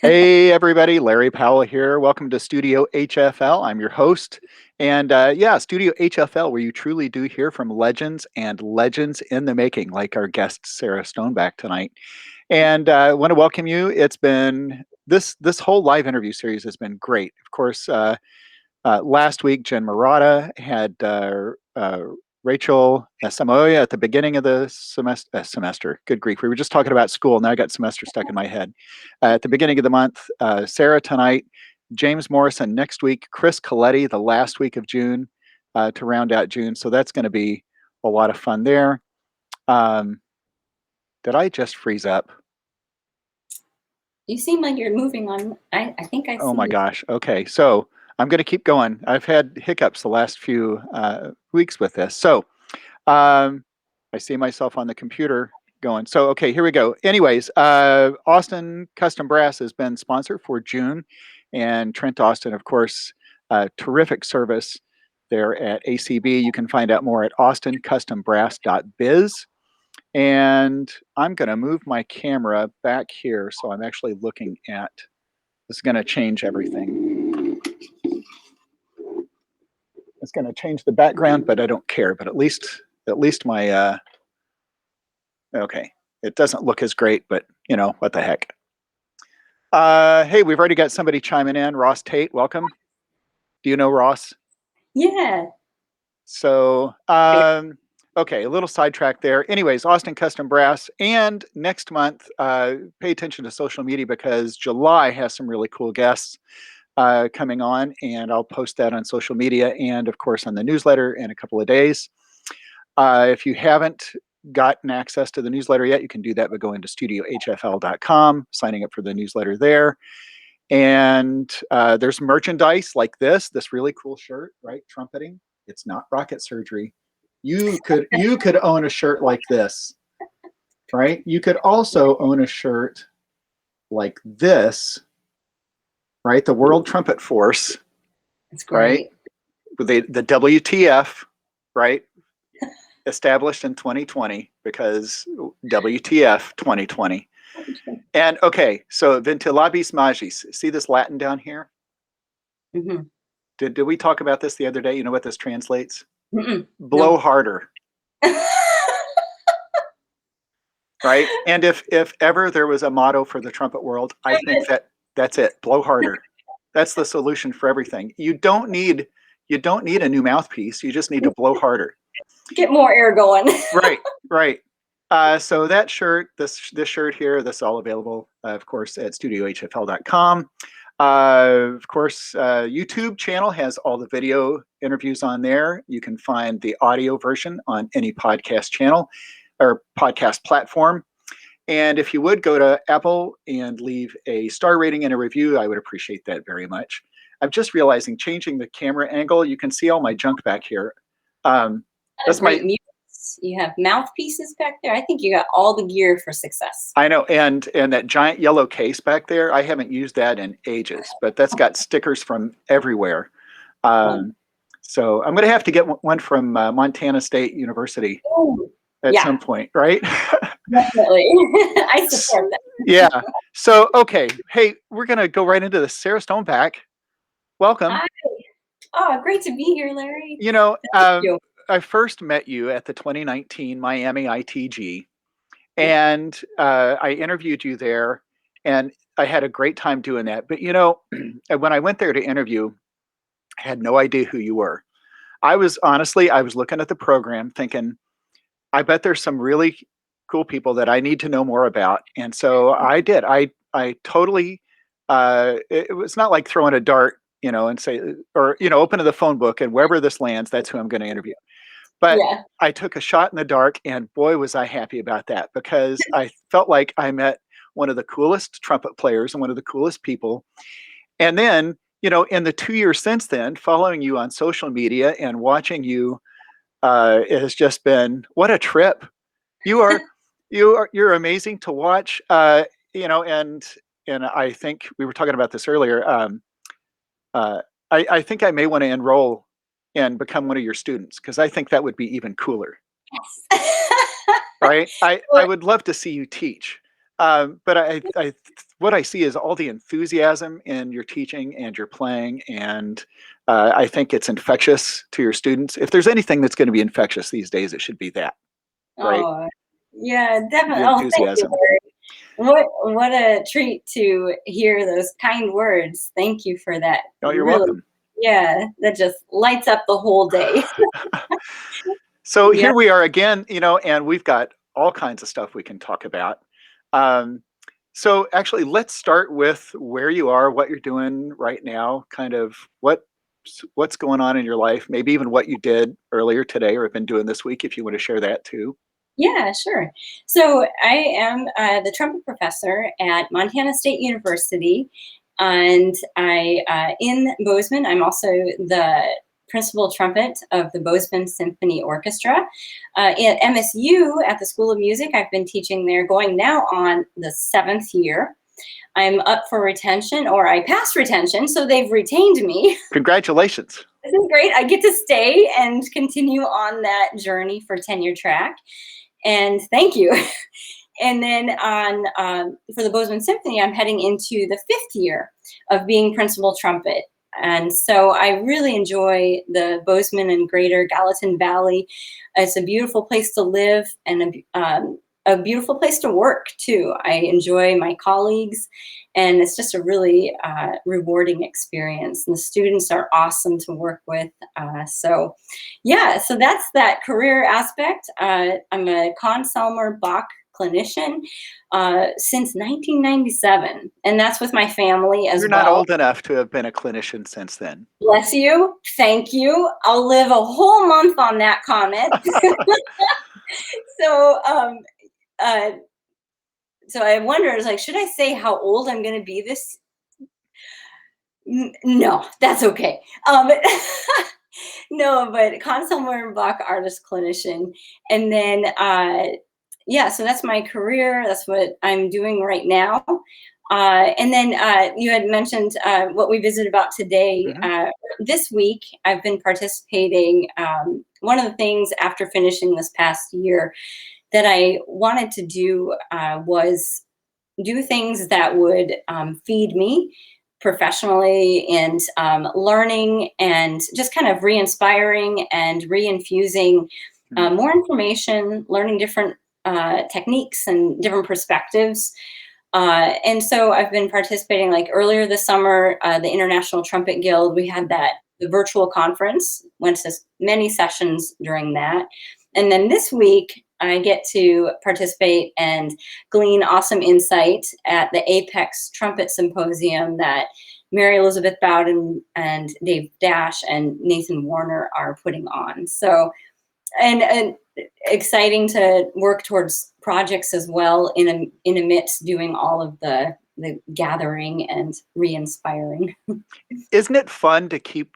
Hey everybody, Larry Powell here. Welcome to Studio HFL. I'm your host. And yeah, Studio HFL, where you truly do hear from legends and legends in the making, like our guest Sarah Stoneback tonight. And I want to welcome you. It's been this whole live interview series has been great. Of course, last week Jen Murata had Rachel Samoya at the beginning of the semester. Good grief. We were just talking about school. Now I got semester stuck in my head. At the beginning of the month, Sarah tonight, James Morrison next week, Chris Coletti the last week of June to round out June. So that's going to be a lot of fun there. Did I just freeze up? You seem like you're moving on. I think I see. Oh my gosh. Okay. So I'm going to keep going. I've had hiccups the last few weeks with this. So I see myself on the computer going. So, okay, here we go. Anyways, Austin Custom Brass has been sponsor for June. And Trent Austin, of course, terrific service there at ACB. You can find out more at austincustombrass.biz. And I'm going to move my camera back here. So I'm actually looking at, this is going to change everything. It's going to change the background, but I don't care. But at least my, okay, it doesn't look as great, but you know, what the heck. Hey, we've already got somebody chiming in. Ross Tate, welcome. Do you know Ross? Yeah. So, okay, a little sidetrack there. Anyways, Austin Custom Brass. And next month, pay attention to social media because July has some really cool guests coming on, and I'll post that on social media and, of course, on the newsletter in a couple of days. If you haven't gotten access to the newsletter yet, you can do that by going to studioHFL.com, signing up for the newsletter there. And there's merchandise like this really cool shirt, right? Trumpeting. It's not rocket surgery. You could own a shirt like this, right? You could also own a shirt like this, right? The World Trumpet Force. That's great. Right? The WTF, right? Established in 2020 because WTF 2020. And okay, so ventilabis magis. See this Latin down here? Mm-hmm. Did we talk about this the other day? You know what this translates? Mm-mm. Blow No. harder. Right? And if ever there was a motto for the trumpet world, I think that's it. Blow harder. That's the solution for everything. You don't need a new mouthpiece. You just need to blow harder. Get more air going. Right. So that shirt, this shirt here, this is all available, of course, at studiohfl.com. Of course, YouTube channel has all the video interviews on there. You can find the audio version on any podcast channel or podcast platform. And if you would go to Apple and leave a star rating and a review, I would appreciate that very much. I'm just realizing changing the camera angle, you can see all my junk back here. That's great. You have mouthpieces back there. I think you got all the gear for success. I know, and that giant yellow case back there, I haven't used that in ages, but that's got stickers from everywhere. So I'm going to have to get one from Montana State University at some point, right? Definitely. I support that. Yeah. So, okay. Hey, we're going to go right into this. Sarah Stoneback, welcome. Hi. Oh, great to be here, Larry. You know, I first met you at the 2019 Miami ITG, and I interviewed you there, and I had a great time doing that. But you know, when I went there to interview, I had no idea who you were. I was looking at the program thinking, I bet there's some really cool people that I need to know more about. And so I did. I totally, it was not like throwing a dart, you know, and say, or, you know, open to the phone book and wherever this lands, that's who I'm going to interview. But I took a shot in the dark, and boy, was I happy about that, because I felt like I met one of the coolest trumpet players and one of the coolest people. And then, you know, in the 2 years since then, following you on social media and watching you, it has just been, what a trip. You're amazing to watch. You know, and I think we were talking about this earlier. I think I may want to enroll and become one of your students, because I think that would be even cooler. Yes. Right? I would love to see you teach. But what I see is all the enthusiasm in your teaching and your playing, and I think it's infectious to your students. If there's anything that's going to be infectious these days, it should be that, right? Oh, yeah, definitely. The Oh, thank you, enthusiasm. Larry. What a treat to hear those kind words. Thank you for that. Oh, you're Really, welcome. yeah, that just lights up the whole day. So Yeah. here we are again, and we've got all kinds of stuff we can talk about. Um, so actually, let's start with where you are, what you're doing right now, kind of what's going on in your life, maybe even what you did earlier today or have been doing this week, if you want to share that too. Yeah, sure. So I am the trumpet professor at Montana State University, and in Bozeman. I'm also the principal trumpet of the Bozeman Symphony Orchestra. At MSU at the School of Music, I've been teaching there, going now on the 7th year. I'm up for retention, or I passed retention, so they've retained me. Congratulations. This is great. I get to stay and continue on that journey for tenure track. And thank you. And then for the Bozeman Symphony, I'm heading into the 5th year of being principal trumpet. And so I really enjoy the Bozeman and Greater Gallatin Valley. It's a beautiful place to live, and a beautiful place to work too. I enjoy my colleagues, and it's just a really rewarding experience. And the students are awesome to work with. So that's that career aspect. I'm a conn-selmer Bach clinician since 1997, and that's with my family as You're not well. old enough to have been a clinician since then. Bless you. Thank you. I'll live a whole month on that comment. So, uh, so I wonder, it's like, should I say how old I'm going to be this? No, that's okay. No, but conn-selmer Bach artist clinician, and then so that's my career. That's what I'm doing right now. And then you had mentioned what we visited about today. Mm-hmm. This week, I've been participating. One of the things after finishing this past year that I wanted to do was do things that would feed me professionally, and learning, and just kind of re-inspiring and re-infusing more information, learning different techniques and different perspectives. And so I've been participating, like earlier this summer, the International Trumpet Guild, we had the virtual conference, went to many sessions during that. And then this week, I get to participate and glean awesome insight at the Apex Trumpet Symposium that Mary Elizabeth Bowden and Dave Dash and Nathan Warner are putting on. So, and exciting to work towards projects as well in amidst doing all of the gathering and re-inspiring. Isn't it fun to keep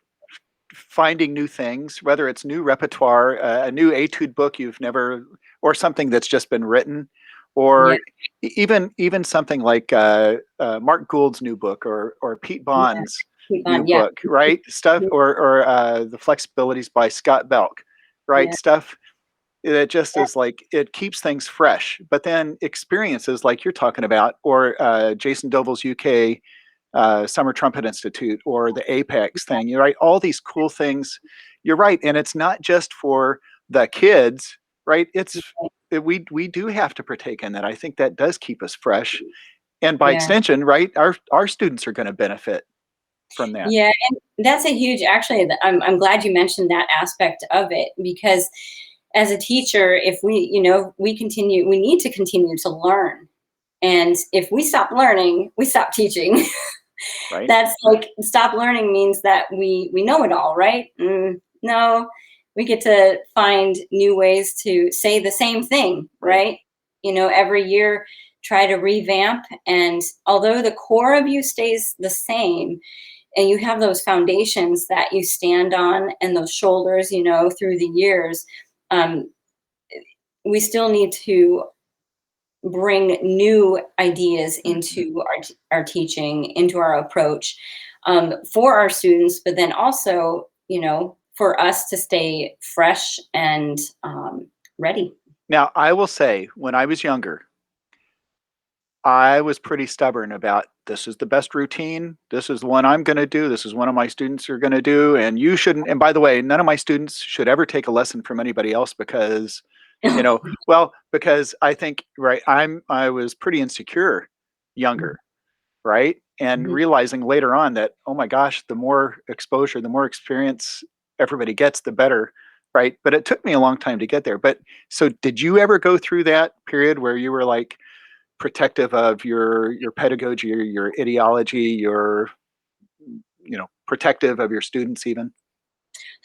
finding new things, whether it's new repertoire, a new etude book you've never, or something that's just been written, Yeah, or even something like Mark Gould's new book, or Pete yeah, Bond's keep new on, yeah, book, right? Stuff, or The Flexibilities by Scott Belk, right? yeah, Stuff that just yeah, is like, it keeps things fresh. But then experiences like you're talking about, or Jason Doble's UK Summer Trumpet Institute, or the Apex thing. You're right. All these cool things. You're right, and it's not just for the kids, right? We do have to partake in that. I think that does keep us fresh, and by yeah. extension, right, our students are going to benefit from that. Yeah, and that's a huge, actually, I'm glad you mentioned that aspect of it, because as a teacher, if we need to continue to learn. And if we stop learning, we stop teaching. Right. That's like, stop learning means that we know it all, right? No, we get to find new ways to say the same thing, Right. right? Every year, try to revamp. And although the core of you stays the same, and you have those foundations that you stand on, and those shoulders, through the years, um, we still need to bring new ideas into our teaching, into our approach, for our students, but then also, for us to stay fresh and ready. Now, I will say, when I was younger, I was pretty stubborn about this is the best routine. This is the one I'm going to do. This is one of my students are going to do. And you shouldn't. And by the way, none of my students should ever take a lesson from anybody else because, well, because I think, right, I was pretty insecure younger, right? And Mhm. realizing later on that, oh my gosh, the more exposure, the more experience everybody gets, the better, right? But it took me a long time to get there. But so did you ever go through that period where you were like, protective of your pedagogy, your ideology, your protective of your students even?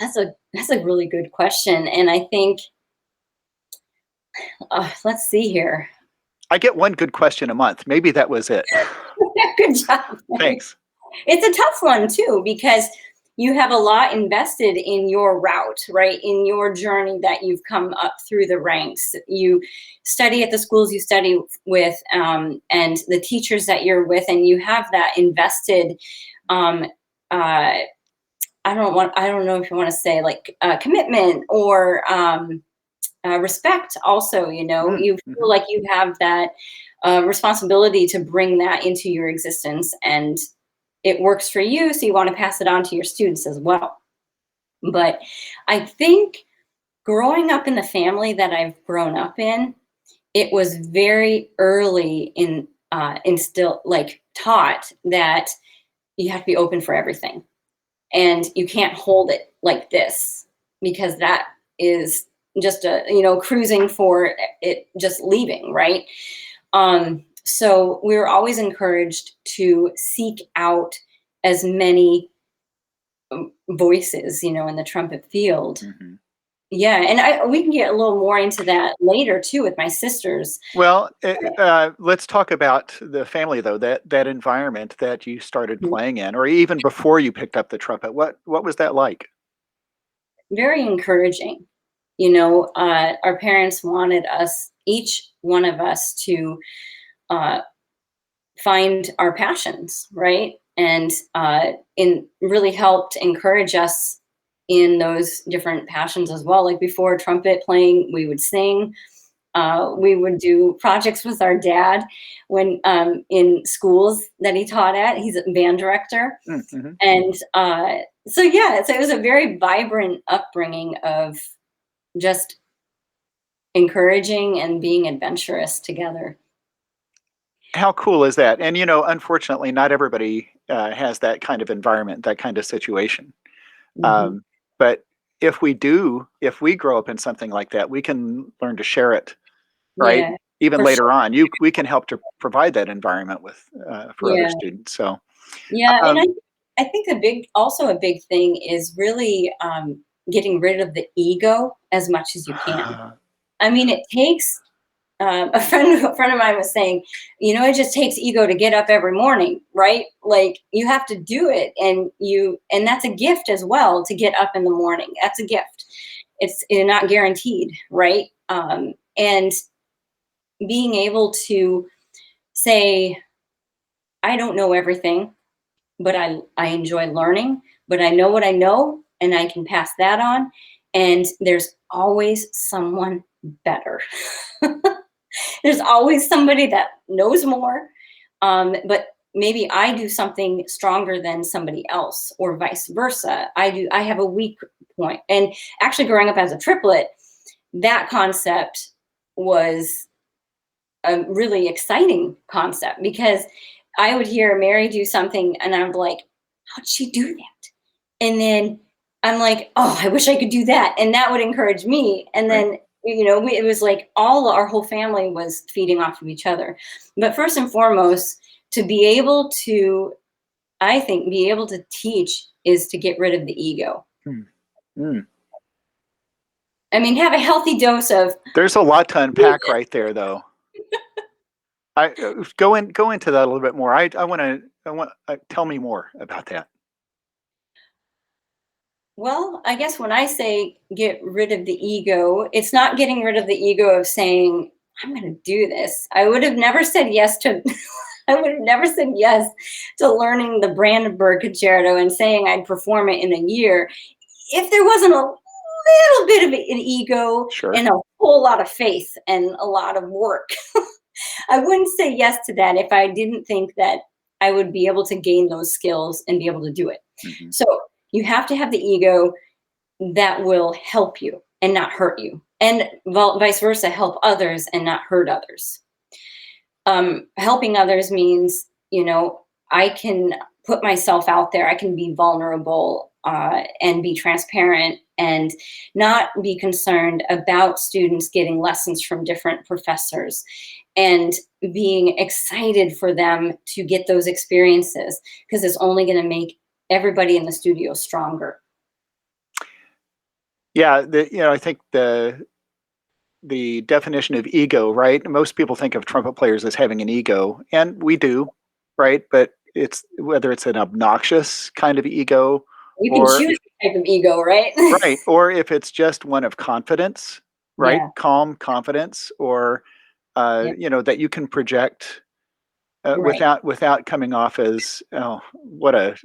That's a really good question, and I think let's see here. I get one good question a month. Maybe that was it. Good job. Thanks. It's a tough one too because you have a lot invested in your route, right? In your journey that you've come up through the ranks. You study at the schools you study with, and the teachers that you're with, and you have that invested. Um, uh, I don't know if you want to say like commitment or respect. Also, you feel Mm-hmm. like you have that responsibility to bring that into your existence, and it works for you, so you want to pass it on to your students as well. But I think growing up in the family that I've grown up in, it was very early instill like taught that you have to be open for everything, and you can't hold it like this because that is just a cruising for it just leaving, right? So we were always encouraged to seek out as many voices, in the trumpet field. Mm-hmm. Yeah, and we can get a little more into that later too with my sisters. Well, let's talk about the family though. That environment that you started playing in, or even before you picked up the trumpet. What was that like? Very encouraging. Our parents wanted us, each one of us, to uh, find our passions, right? And in really helped encourage us in those different passions as well. Like before trumpet playing, we would sing. We would do projects with our dad when in schools that he taught at. He's a band director, Mm-hmm. and so yeah, so it was a very vibrant upbringing of just encouraging and being adventurous together. How cool is that? And unfortunately, not everybody has that kind of environment, that kind of situation. Hmm. Um, but if we grow up in something like that, we can learn to share it, right? Yeah, Even for sure. later on, we can help to provide that environment with for other Yeah. students. So, Yeah, and um, I think a big thing is really getting rid of the ego as much as you can. I mean, it takes a friend of mine was saying, it just takes ego to get up every morning, right? Like you have to do it, and that's a gift as well to get up in the morning. That's a gift. It's not guaranteed, right? And being able to say, I don't know everything, but I enjoy learning, but I know what I know and I can pass that on. And there's always someone better. There's always somebody that knows more. But maybe I do something stronger than somebody else, or vice versa. I have a weak point. And actually, growing up as a triplet, that concept was a really exciting concept because I would hear Mary do something and I would be like, how'd she do that? And then I'm like, oh, I wish I could do that. And that would encourage me. And right. then, it was like our whole family was feeding off of each other. But first and foremost, to be able to, I think, be able to teach is to get rid of the ego. Hmm. Mm. I mean, have a healthy dose of, There's a lot to unpack right there, though. I go into that a little bit more. I want tell me more about that. well, I guess when I say get rid of the ego, it's not getting rid of the ego of saying, I'm going to do this. I would have never said yes to, I would have never said yes to learning the Brandenburg Concerto and saying I'd perform it in a year if there wasn't a little bit of an ego Sure. and a whole lot of faith and a lot of work. I wouldn't say yes to that if I didn't think that I would be able to gain those skills and be able to do it. Mhm. So you have to have the ego that will help you and not hurt you, and vice versa, help others and not hurt others. Helping others means, I can put myself out there, I can be vulnerable, and be transparent and not be concerned about students getting lessons from different professors and being excited for them to get those experiences, because it's only going to make everybody in the studio stronger. Yeah, I think the definition of ego, right? Most people think of trumpet players as having an ego, and we do, right? But it's whether it's an obnoxious kind of ego, You can or choose the type of ego, right? right, or if it's just one of confidence, right? Yeah, Calm confidence, or yeah, that you can project right. without coming off as, oh, what a,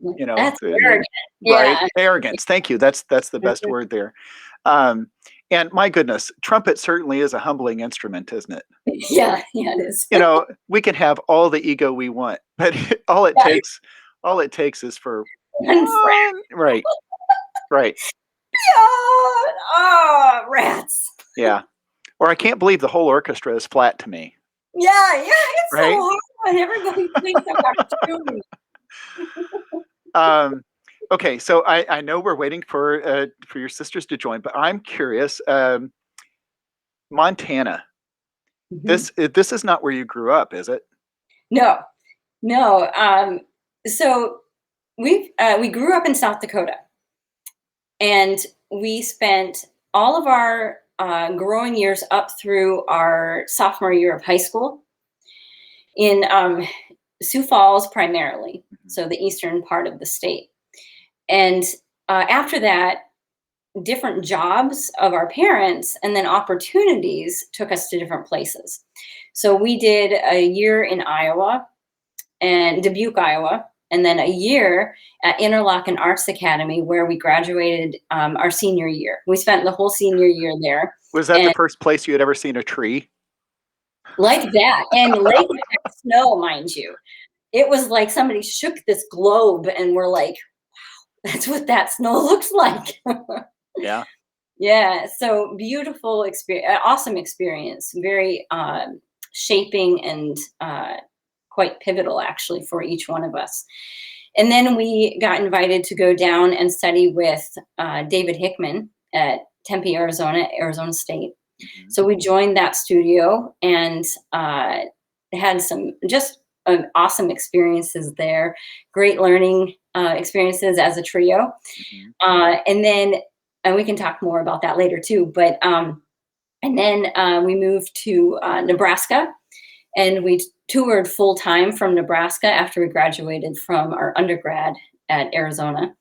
That's arrogant. right, Yeah. arrogance. Thank you. That's the best word there. Um, and my goodness, trumpet certainly is a humbling instrument, isn't it? Yeah, yeah, it is. We can have all the ego we want, but all it Yeah, takes, all it takes is for one frat. one, right, right, Oh, rats. yeah. Or I can't believe the whole orchestra is flat to me, Yeah, yeah, it's so right? hard when everybody thinks I'm out of tune. Um, okay, so I know we're waiting for your sisters to join, but I'm curious. Montana. Mhm. This is not where you grew up, is it? No, no. So we grew up in South Dakota, and we spent all of our growing years up through our sophomore year of high school in Sioux Falls primarily, Mhm. so the eastern part of the state. And after that, different jobs of our parents and then opportunities took us to different places. So we did a year in Iowa and Dubuque, Iowa, and then a year at Interlochen Arts Academy where we graduated our senior year. We spent the whole senior year there. Was that the And first place you had ever seen a tree? like that, and lake effect snow, mind you. It was like somebody shook this globe and we're like, that's what that snow looks like. Yeah. Yeah, so beautiful experience, awesome experience, very shaping and quite pivotal actually for each one of us. And then we got invited to go down and study with David Hickman at Tempe, Arizona, Arizona State. Mhm. So we joined that studio and had some just awesome experiences there, great learning experiences as a trio. Mhm. And then, and we can talk more about that later too, but, and then we moved to Nebraska, and we toured full time from Nebraska after we graduated from our undergrad at Arizona.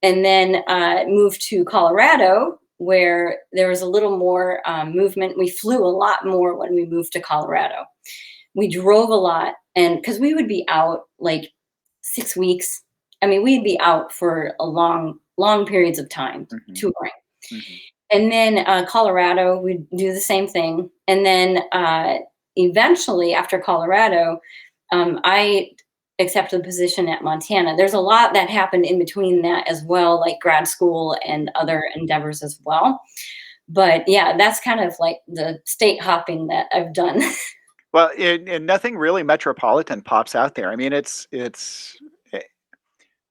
And then moved to Colorado, where there was a little more movement. We flew a lot more when we moved to Colorado. We drove a lot, and because we would be out like 6 weeks. I mean, we'd be out for a long periods of time Mhm. touring. Mhm. And then Colorado, we'd do the same thing. And then eventually, after Colorado, I accepted the position at Montana. There's a lot that happened in between that as well, like grad school and other endeavors as well. But yeah, that's kind of like the state hopping that I've done. Well, and nothing really metropolitan pops out there. I mean, it's.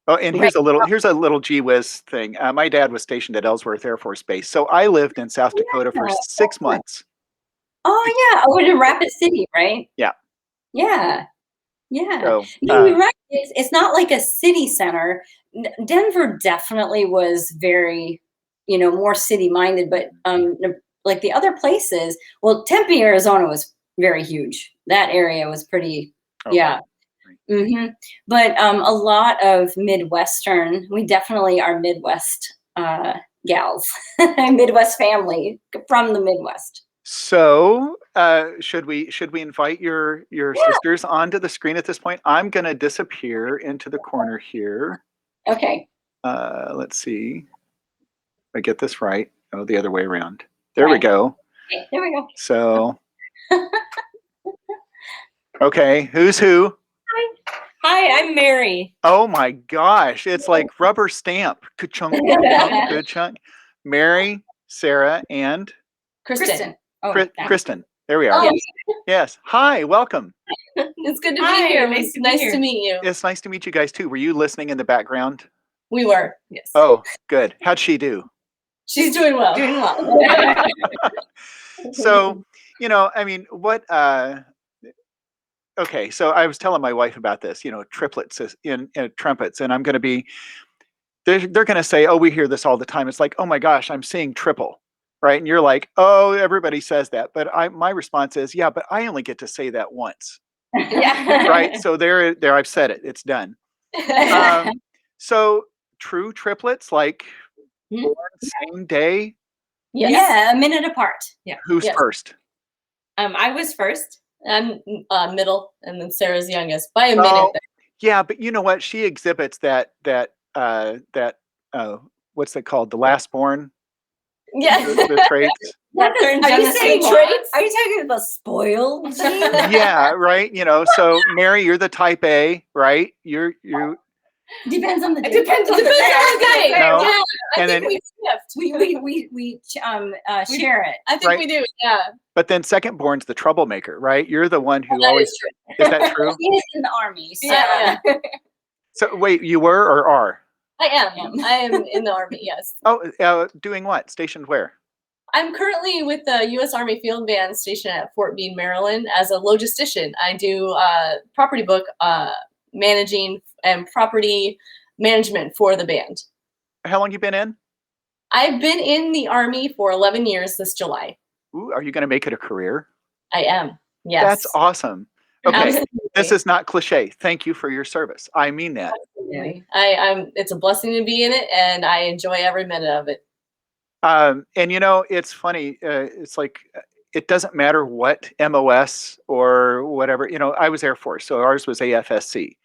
Oh, and Right. here's a little gee whiz thing. My dad was stationed at Ellsworth Air Force Base, so I lived in South Dakota for Yeah. 6 months. Oh yeah. Oh, in Rapid City, right? Yeah. Yeah. Yeah. So, No, you're right. It's not like a city center. Denver definitely was very, more city minded, but like the other places, well, Tempe, Arizona was very huge. That area was pretty, oh, right. yeah. hmm But a lot of Midwestern, we definitely are Midwest gals, Midwest family from the Midwest. So, should we invite your sisters onto the screen at this point? I'm gonna disappear into the corner here. Okay. Let's see if I get this right. Oh, the other way around. There we Right. go. Okay. There we go. So, Okay, who's who? Hi, I'm Mary. Oh my gosh, it's like rubber stamp. Ka-chunk, ka-chunk, ka-chunk. Mary, Sarah, and Kristen. Oh, Kristen. There we are. Yes. Hi, welcome. It's good to be here. Nice to meet you. It's nice to meet you guys too. Were you listening in the background? We were. Yes. Oh, good. How'd she do? She's doing well. So, I mean, okay, so I was telling my wife about this, triplets in trumpets, and they're going to say, oh, we hear this all the time. It's like, oh my gosh, I'm seeing triple, right? And you're like, oh, everybody says that. But my response is, yeah, but I only get to say that once. Yeah. Right. So there, I've said it. It's done. So true triplets, like born same day. Yes. Yeah, a minute apart. Yeah. Who's first? I was first. I'm middle, and then Sarah's youngest by a minute. Yeah, but you know what? She exhibits that what's it called? The last born. Yes. The traits. Are you saying traits? Are you talking about spoiled? Yeah, right. So Mary, you're the type A, right? You Depends on the day. Depends on the day. No. Yeah, I And think then we share it. I think we do. Yeah. But then second born's the troublemaker, right? You're the one who That always is true. is that true? He is in the army. So. Yeah. So wait, you were or are? I am in the Army, yes. Oh, doing what? Stationed where? I'm currently with the U.S. Army Field Band stationed at Fort Meade, Maryland, as a logistician. I do property book managing and property management for the band. How long you been in? I've been in the Army for 11 years this July. Ooh, are you going to make it a career? I am, yes. That's awesome. Okay, Absolutely. This is not cliche. Thank you for your service. I mean that. Absolutely. It's a blessing to be in it, and I enjoy every minute of it. And it's funny. It's like it doesn't matter what MOS or whatever. I was Air Force, so ours was AFSC.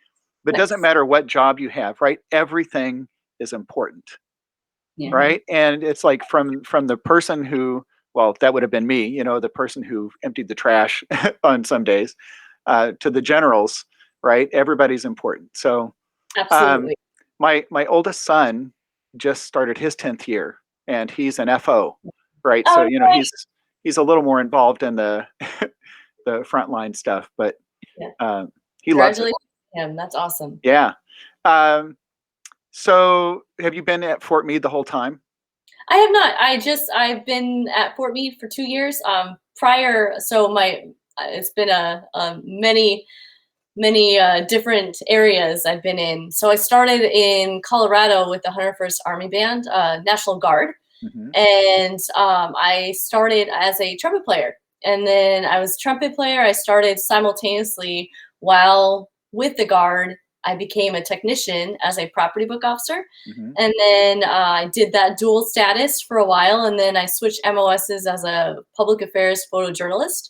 But it doesn't matter what job you have, right? Everything is important, right? And it's like from the person who, well, that would have been me. The person who emptied the trash on some days, to the generals, right? Everybody's important. So, absolutely. My oldest son just started his 10th year, and he's an FO, right? Oh, So nice. he's a little more involved in the the frontline stuff, but he loves it. Congratulations to him. That's awesome. Yeah. So have you been at Fort Meade the whole time? I have not. I've been at Fort Meade for 2 years. It's been many different areas I've been in. So I started in Colorado with the 101st Army Band, National Guard. And I started as a trumpet player. And then I was a trumpet player. I started simultaneously while with the Guard. I became a technician as a property book officer. And then I did that dual status for a while. And then I switched MOSs as a public affairs photojournalist.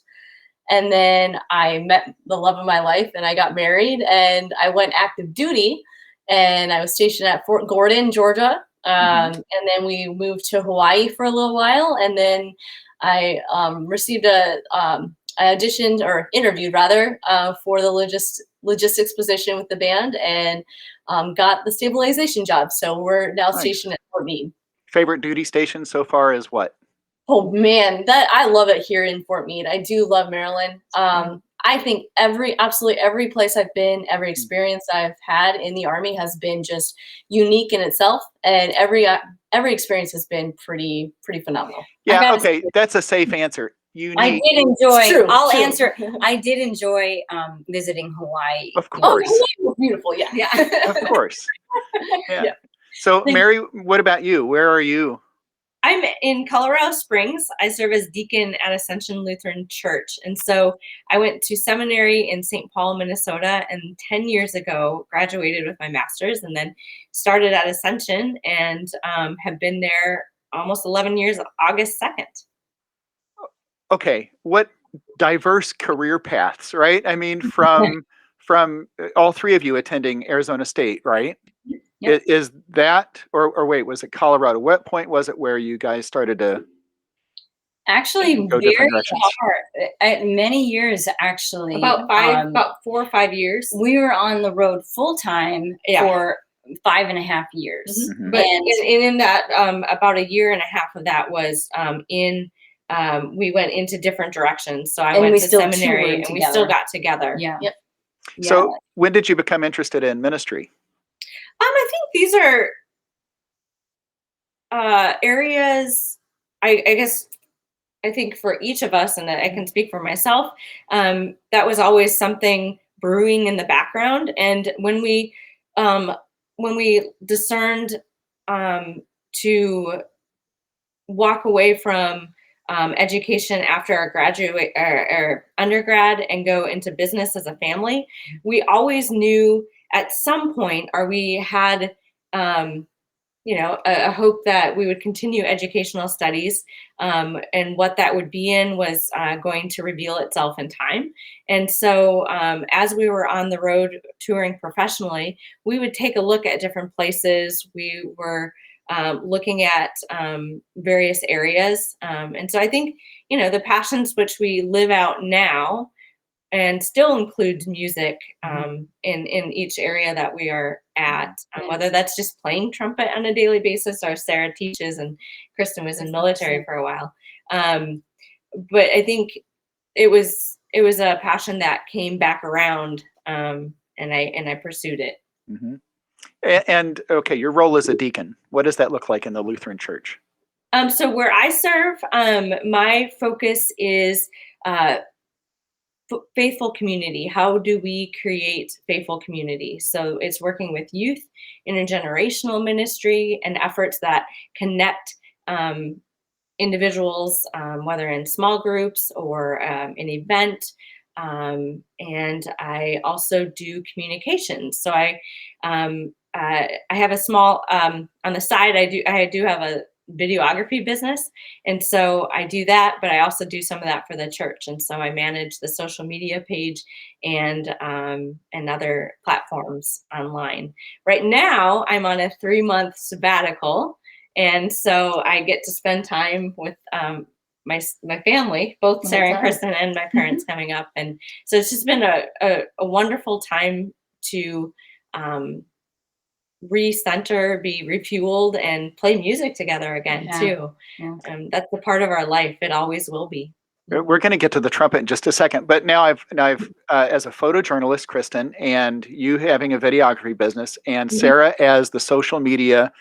And then I met the love of my life and I got married and I went active duty and I was stationed at Fort Gordon, Georgia. And then we moved to Hawaii for a little while. And then I received I auditioned or interviewed rather for the logistics position with the band and got the stabilization job. So we're now stationed at Fort Meade. Favorite duty station so far is what? Oh man, I love it here in Fort Meade. I do love Maryland. I think absolutely every place I've been, every experience I've had in the Army has been just unique in itself, and every experience has been pretty phenomenal. Yeah, okay, that's a safe answer. Unique. I did enjoy. True, I'll true. answer. I did enjoy visiting Hawaii. Of course. Oh, Hawaii was beautiful. Yeah. Of course. Yeah. Yeah. So, Mary, what about you? Where are you? I'm in Colorado Springs. I serve as deacon at Ascension Lutheran Church. And so I went to seminary in St. Paul, Minnesota, and 10 years ago graduated with my master's and then started at Ascension and have been there almost 11 years, August 2nd. Okay. What diverse career paths, right? I mean, from all three of you attending Arizona State, right? Yep. Is that, or wait, was it Colorado? What point was it where you guys started to? Actually, go very different directions? hard. Many years, actually. About 4 or 5 years. We were on the road full time for 5.5 years. Mm-hmm. But in that, about 1.5 years of that was we went into different directions. So I went to seminary and we still got together. Yeah. Yep. So when did you become interested in ministry? I think these are areas, I guess, I think for each of us, and I can speak for myself, that was always something brewing in the background. And when we discerned to walk away from education after our graduate or undergrad and go into business as a family, we always knew at some point, or we had a hope that we would continue educational studies, and what that would be in was going to reveal itself in time. And so as we were on the road touring professionally, we would take a look at different places. We were looking at various areas. And so I think, the passions which we live out now and still includes music in each area that we are at, whether that's just playing trumpet on a daily basis, or Sarah teaches and Kristen was in military for a while. But I think it was a passion that came back around, and I pursued it. Mm-hmm. And okay, your role as a deacon, what does that look like in the Lutheran Church? So where I serve, my focus is faithful community. How do we create faithful community? So it's working with youth, intergenerational ministry, and efforts that connect individuals, whether in small groups or an event. And I also do communications. So I have a small on the side. I do have a videography business, and so I do that, but I also do some of that for the church, and so I manage the social media page and other platforms online. Right now I'm on a 3-month sabbatical, and so I get to spend time with my family, both Sarah and Kristen, and my parents coming up, and so it's just been a wonderful time to recenter, be refueled, and play music together again too. That's a part of our life. It always will be. We're going to get to the trumpet in just a second, but now I've as a photojournalist, Kristen, and you having a videography business, and Sarah as the social media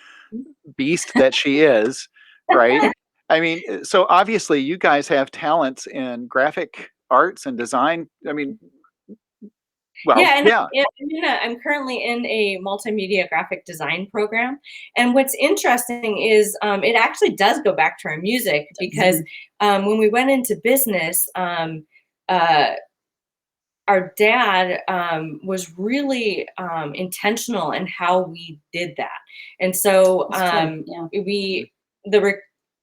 beast that she is, right? I mean, so obviously you guys have talents in graphic arts and design. I mean, well, I'm currently in a multimedia graphic design program. And what's interesting is it actually does go back to our music, because when we went into business, our dad was really intentional in how we did that. And so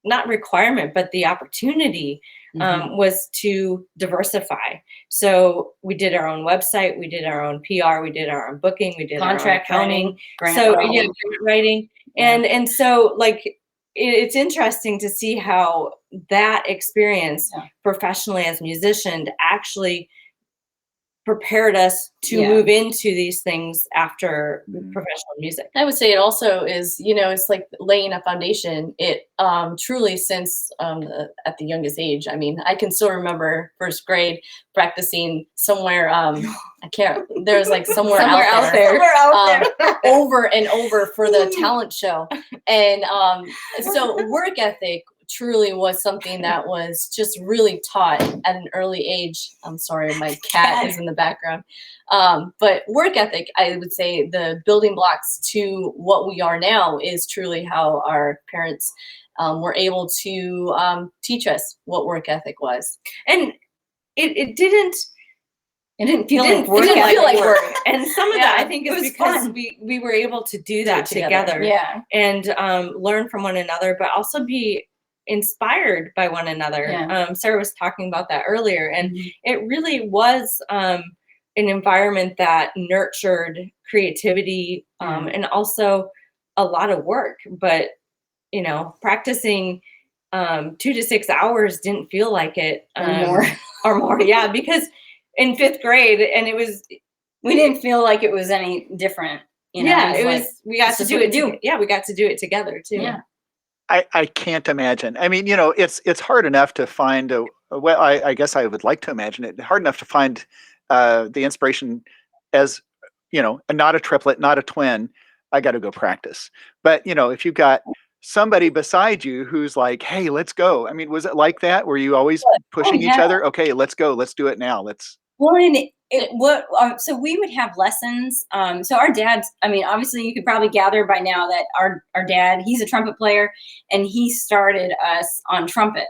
not requirement, but the opportunity was to diversify. So we did our own website, we did our own PR, we did our own booking, we did contract our own accounting, grant writing. And so like it's interesting to see how that experience professionally as musician actually prepared us to move into these things after professional music. I would say it also is, it's like laying a foundation. It truly, since at the youngest age, I mean, I can still remember first grade practicing somewhere. There's like somewhere out there, over and over for the talent show. And so work ethic truly was something that was just really taught at an early age. I'm sorry, my cat is in the background. But work ethic, I would say the building blocks to what we are now is truly how our parents were able to teach us what work ethic was. And it didn't feel like work. And some of that I think is because we were able to do that together. And learn from one another, but also be inspired by one another. Sarah was talking about that earlier, and it really was an environment that nurtured creativity, and also a lot of work, but practicing 2 to 6 hours didn't feel like it. Or more. Yeah, because in 5th grade, and we didn't feel like it was any different. You know, yeah, we got this to is do what it. we do. Yeah, we got to do it together too. Yeah. I can't imagine. I mean, it's hard enough to find I guess I would like to imagine it hard enough to find the inspiration as, not a triplet, not a twin. I got to go practice. But, if you've got somebody beside you who's like, hey, let's go. I mean, was it like that? Were you always pushing each other? Okay, let's go. Let's do it now. Well, and so we would have lessons. So our dads, I mean, obviously you could probably gather by now that our dad, he's a trumpet player, and he started us on trumpet.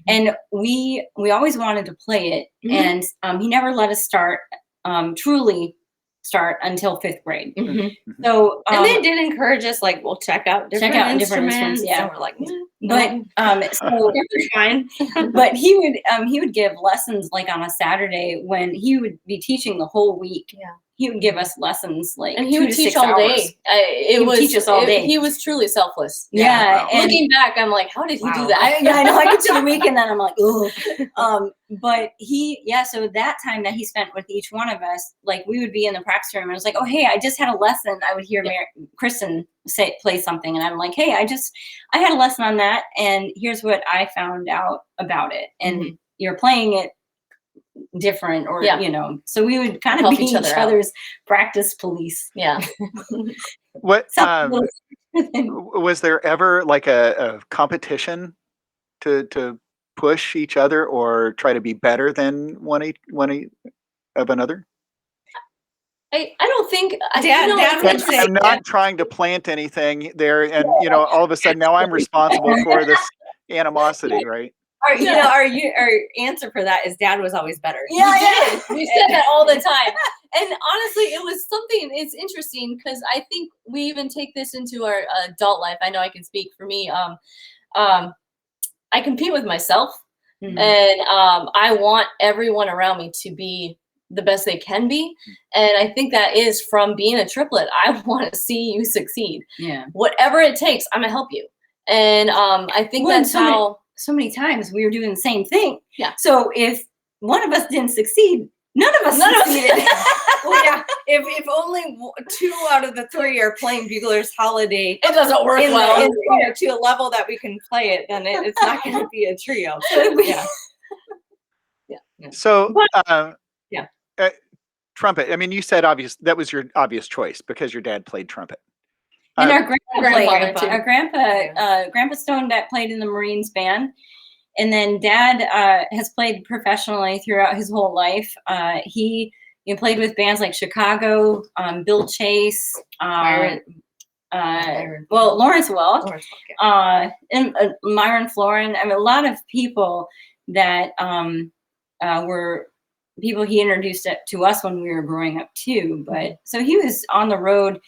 And we always wanted to play it, and he never let us truly start until 5th grade. So and they did encourage us, like, we'll check out different instruments. Yeah, and we're like, so you're fine. But he would give lessons like on a Saturday when he would be teaching the whole week. Yeah. He would give us lessons like, and he would teach all day. He would teach us all day. He was truly selfless. Yeah. And looking back, I'm like, how did he do that? I know. I get to the week and then I'm like, oh. But so that time that he spent with each one of us, like we would be in the practice room and I was like, oh, hey, I just had a lesson. I would hear Kristen play something. And I'm like, hey, I had a lesson on that. And here's what I found out about it. And you're playing it different, or so we would kind of be each other's practice police. Yeah. What was there ever like a competition to push each other or try to be better than one of another? I don't think Dad would say, I'm not trying to plant anything there, and all of a sudden now I'm responsible for this animosity, right? Our answer for that is Dad was always better. Yeah, we said that all the time. And honestly, it was something. It's interesting because I think we even take this into our adult life. I know I can speak for me. I compete with myself, and I want everyone around me to be the best they can be. And I think that is from being a triplet. I want to see you succeed. Yeah. Whatever it takes, I'm gonna help you. And I think that's how. So many times we were doing the same thing. Yeah. So if one of us didn't succeed, none of us succeeded. Well, yeah. If only 2 out of the 3 are playing Bugler's Holiday, it doesn't work well. To a level that we can play it, then it's not going to be a trio. So, trumpet. I mean, you said that was your obvious choice because your dad played trumpet. And our grandpa Stoneback played in the Marines band, and then Dad has played professionally throughout his whole life. He played with bands like Chicago, Bill Chase, Lawrence Welch, and Myron Florin. I mean, a lot of people that were people he introduced to us when we were growing up too. But so he was on the road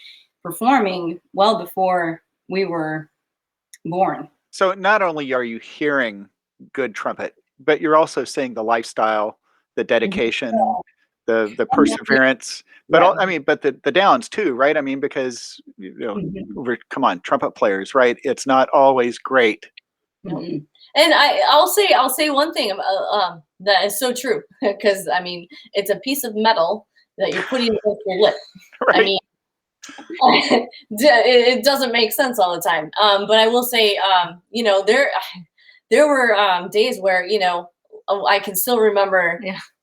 performing well before we were born. So not only are you hearing good trumpet, but you're also seeing the lifestyle, the dedication, the perseverance, but but the downs too, right? I mean, because come on, trumpet players, right? It's not always great. And I'll say one thing that is so true, because I mean, it's a piece of metal that you're putting against your lip. Right. I mean, it doesn't make sense all the time. But I will say, there were days where, I can still remember,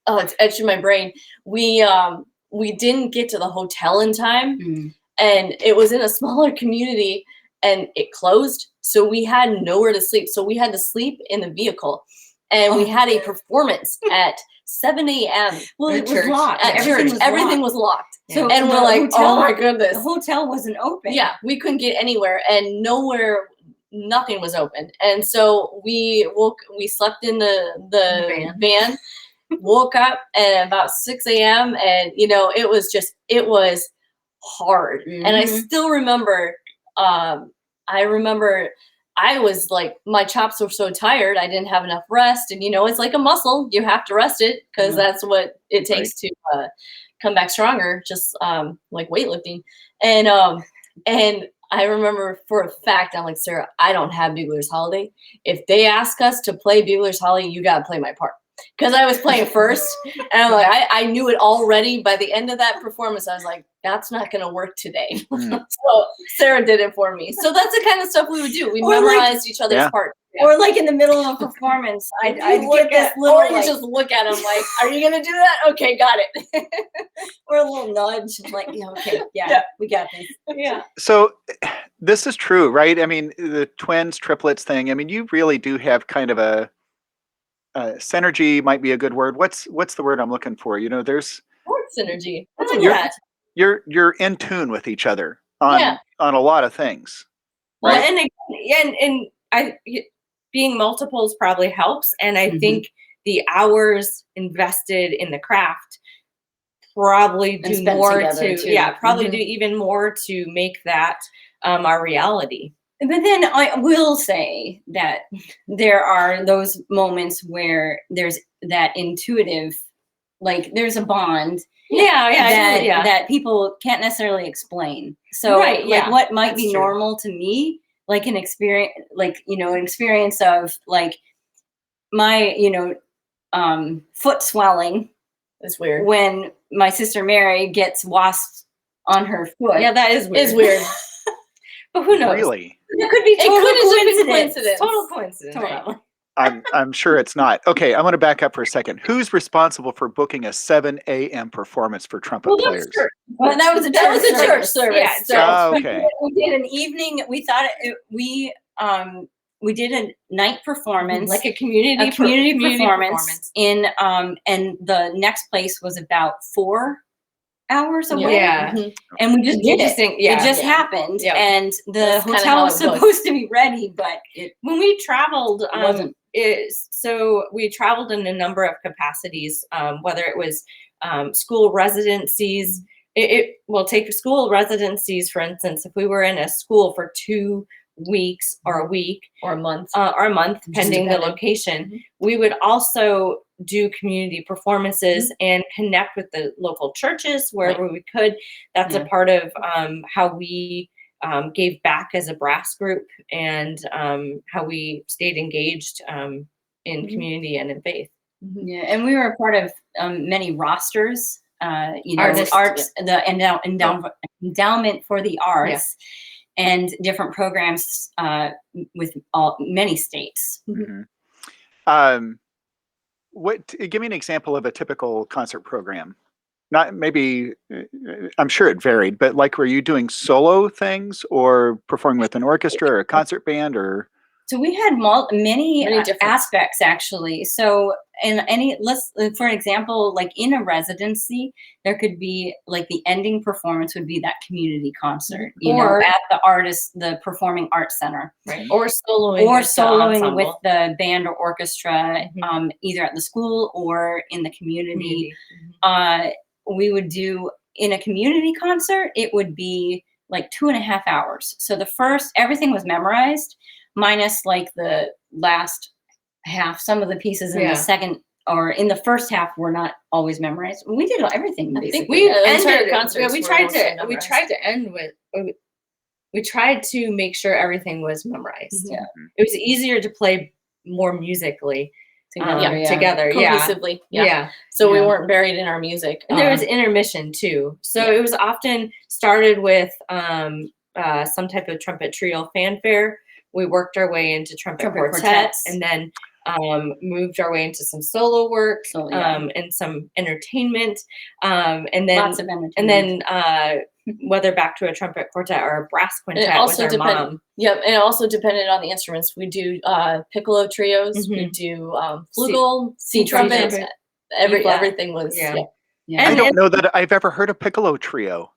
it's etched in my brain. We didn't get to the hotel in time, and it was in a smaller community and it closed. So we had nowhere to sleep. So we had to sleep in the vehicle, and we had a performance at 7 a.m. Well, it was locked. Everything was locked. So and we're like, oh my goodness. The hotel wasn't open. Yeah, we couldn't get anywhere, and nothing was open. And so we slept in the van, woke up at about 6 a.m. and it was hard. And I still remember, I was like, my chops were so tired. I didn't have enough rest. And, it's like a muscle. You have to rest it because that's what it takes to come back stronger, just like weightlifting. And I remember for a fact, I'm like, Sarah, I don't have Bugler's Holiday. If they ask us to play Bugler's Holiday, you got to play my part. Because I was playing first, and I'm like, I knew it already. By the end of that performance, I was like, that's not going to work today. So Sarah did it for me. So that's the kind of stuff we would do. We memorized each other's parts. Or like in the middle of a performance, I'd get this little, or you just look at them like, are you going to do that? Okay, got it. Or a little nudge, like, okay, we got this. Yeah. So this is true, right? I mean, the twins, triplets thing. I mean, you really do have kind of a synergy. Might be a good word. What's the word I'm looking for? You know, there's synergy. You're in tune with each other on a lot of things. Right? Well, and being multiples probably helps, and I think the hours invested in the craft probably do more to do even more to make that our reality. But then I will say that there are those moments where there's that intuitive, like there's a bond that people can't necessarily explain. So like what might be normal to me, like an experience, like, you know, an experience of like my, you know, foot swelling. That's weird. When my sister Mary gets wasps on her foot. Yeah, that is weird. It's weird. But who knows? Really? It could be total coincidence. Total coincidence. Totally. I'm sure it's not. Okay, I'm going to back up for a second. Who's responsible for booking a 7 a.m. performance for trumpet players? Well, that was a church service. Yeah, okay. We did an evening. We thought we did a night performance, like a community performance in and the next place was about 4 hours away. And we just did it. It just happened. And the hotel was supposed to be ready, but when we traveled, so we traveled in a number of capacities, whether it was school residencies. We'll take school residencies, for instance, if we were in a school for 2 weeks or a week or a month, pending the location, we would also do community performances and connect with the local churches wherever we could. That's a part of how we gave back as a brass group, and how we stayed engaged in community and in faith. Yeah, and we were a part of many rosters, you know, Artists, the endowment for the arts, and different programs with many states. Give me an example of a typical concert program. Not maybe, I'm sure it varied, but like, were you doing solo things or performing with an orchestra or a concert band or? So we had many different aspects, actually. So for example, like in a residency, there could be like the ending performance would be that community concert, you know, at the Performing Arts Center, right? Or soloing with the band or orchestra, either at the school or in the community. We would do in a community concert, it would be like 2.5 hours. So everything was memorized, minus like the last half. Some of the pieces in the second or in the first half were not always memorized. We did everything. We tried to make sure everything was memorized. It was easier to play more musically together, cohesively. So we weren't buried in our music. And there was intermission too. So it was often started with some type of trumpet trio fanfare. We worked our way into trumpet quartets, and then moved our way into some solo work, and some entertainment, and then lots of entertainment. And then whether back to a trumpet quartet or a brass quintet with our mom. Yep, and it also depended on the instruments. We do piccolo trios, we do flugel, C trumpet. Everything was I don't know that I've ever heard a piccolo trio.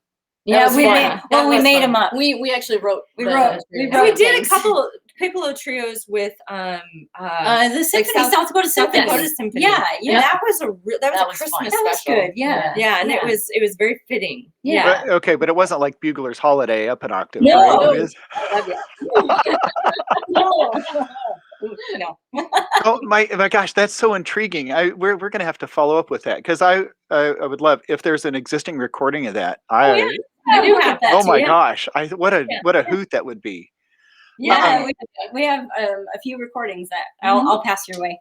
Yeah, we made them up. We actually wrote. We did a couple piccolo trios with the Symphony, South Dakota Symphony. Yeah. That was a Christmas fun. special. That was good. Yeah, and it was very fitting. But, okay, but it wasn't like Bugler's Holiday up an octave. No. No. Oh my gosh, that's so intriguing. We're going to have to follow up with that, because I would love if there's an existing recording of that. I do have that. Oh my too. gosh! What a hoot that would be. Yeah, we have a few recordings that I'll pass your way.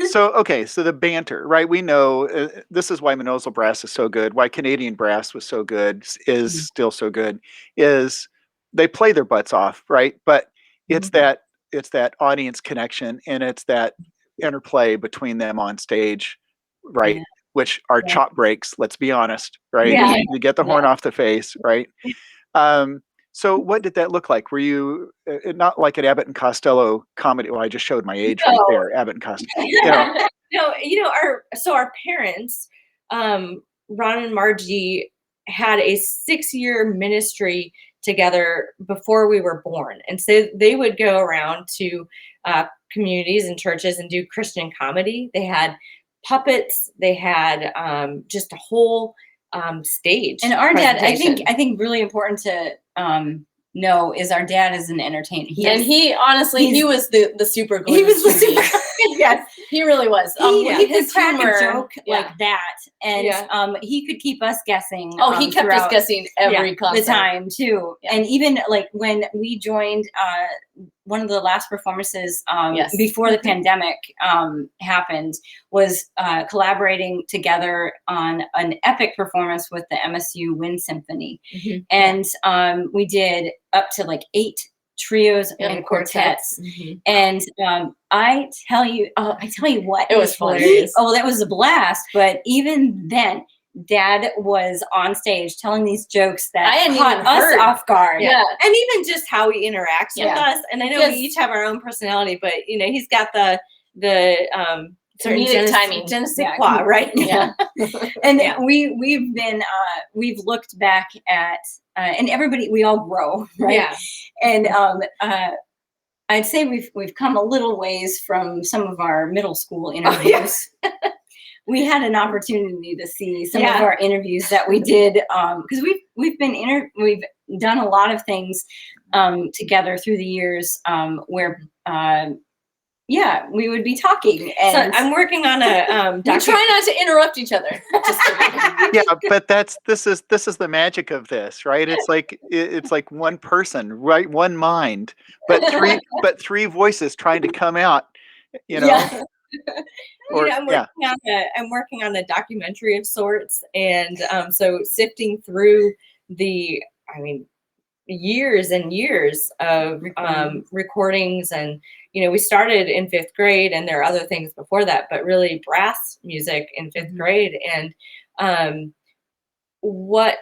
So the banter, right? We know this is why Minozel brass is so good. Why Canadian brass was so good, is still so good. Is they play their butts off, right? But it's that audience connection, and it's that interplay between them on stage, right? Yeah. Which are chop breaks. Let's be honest, right? Yeah. You get the horn off the face, right? So what did that look like? Were you not like an Abbott and Costello comedy? Well, I just showed my age right there. Abbott and Costello. No, our parents, Ron and Margie, had a 6-year ministry together before we were born, and so they would go around to communities and churches and do Christian comedy. They had puppets. They had just a whole stage. And our dad, I think really important to know is our dad is an entertainer. He honestly, he was the super glue. He was the super. Yes, he really was. He could crack a joke like that, and he could keep us guessing. Oh, he kept us guessing every the time too. Yeah. And even like when we joined one of the last performances before the pandemic happened was collaborating together on an epic performance with the MSU Wind Symphony, and we did up to like 8 trios and quartets. And I tell you what, it was hilarious. Oh, that was a blast. But even then, Dad was on stage telling these jokes that caught us off guard. Yeah. And even just how he interacts with us. And I know we each have our own personality, but he's got the certain timing, je ne sais quoi, right? Yeah. And we've looked back at and everybody, we all grow, right? Yeah. And I'd say we've come a little ways from some of our middle school interviews. We had an opportunity to see some of our interviews that we did because we've done a lot of things together through the years where we would be talking. And so I'm working on a we try not to interrupt each other. But this is the magic of this, right? It's like one person, right? One mind, but three voices trying to come out, I'm working on a documentary of sorts, and so sifting through years and years of recordings, and we started in 5th grade, and there are other things before that, but really brass music in 5th grade, and what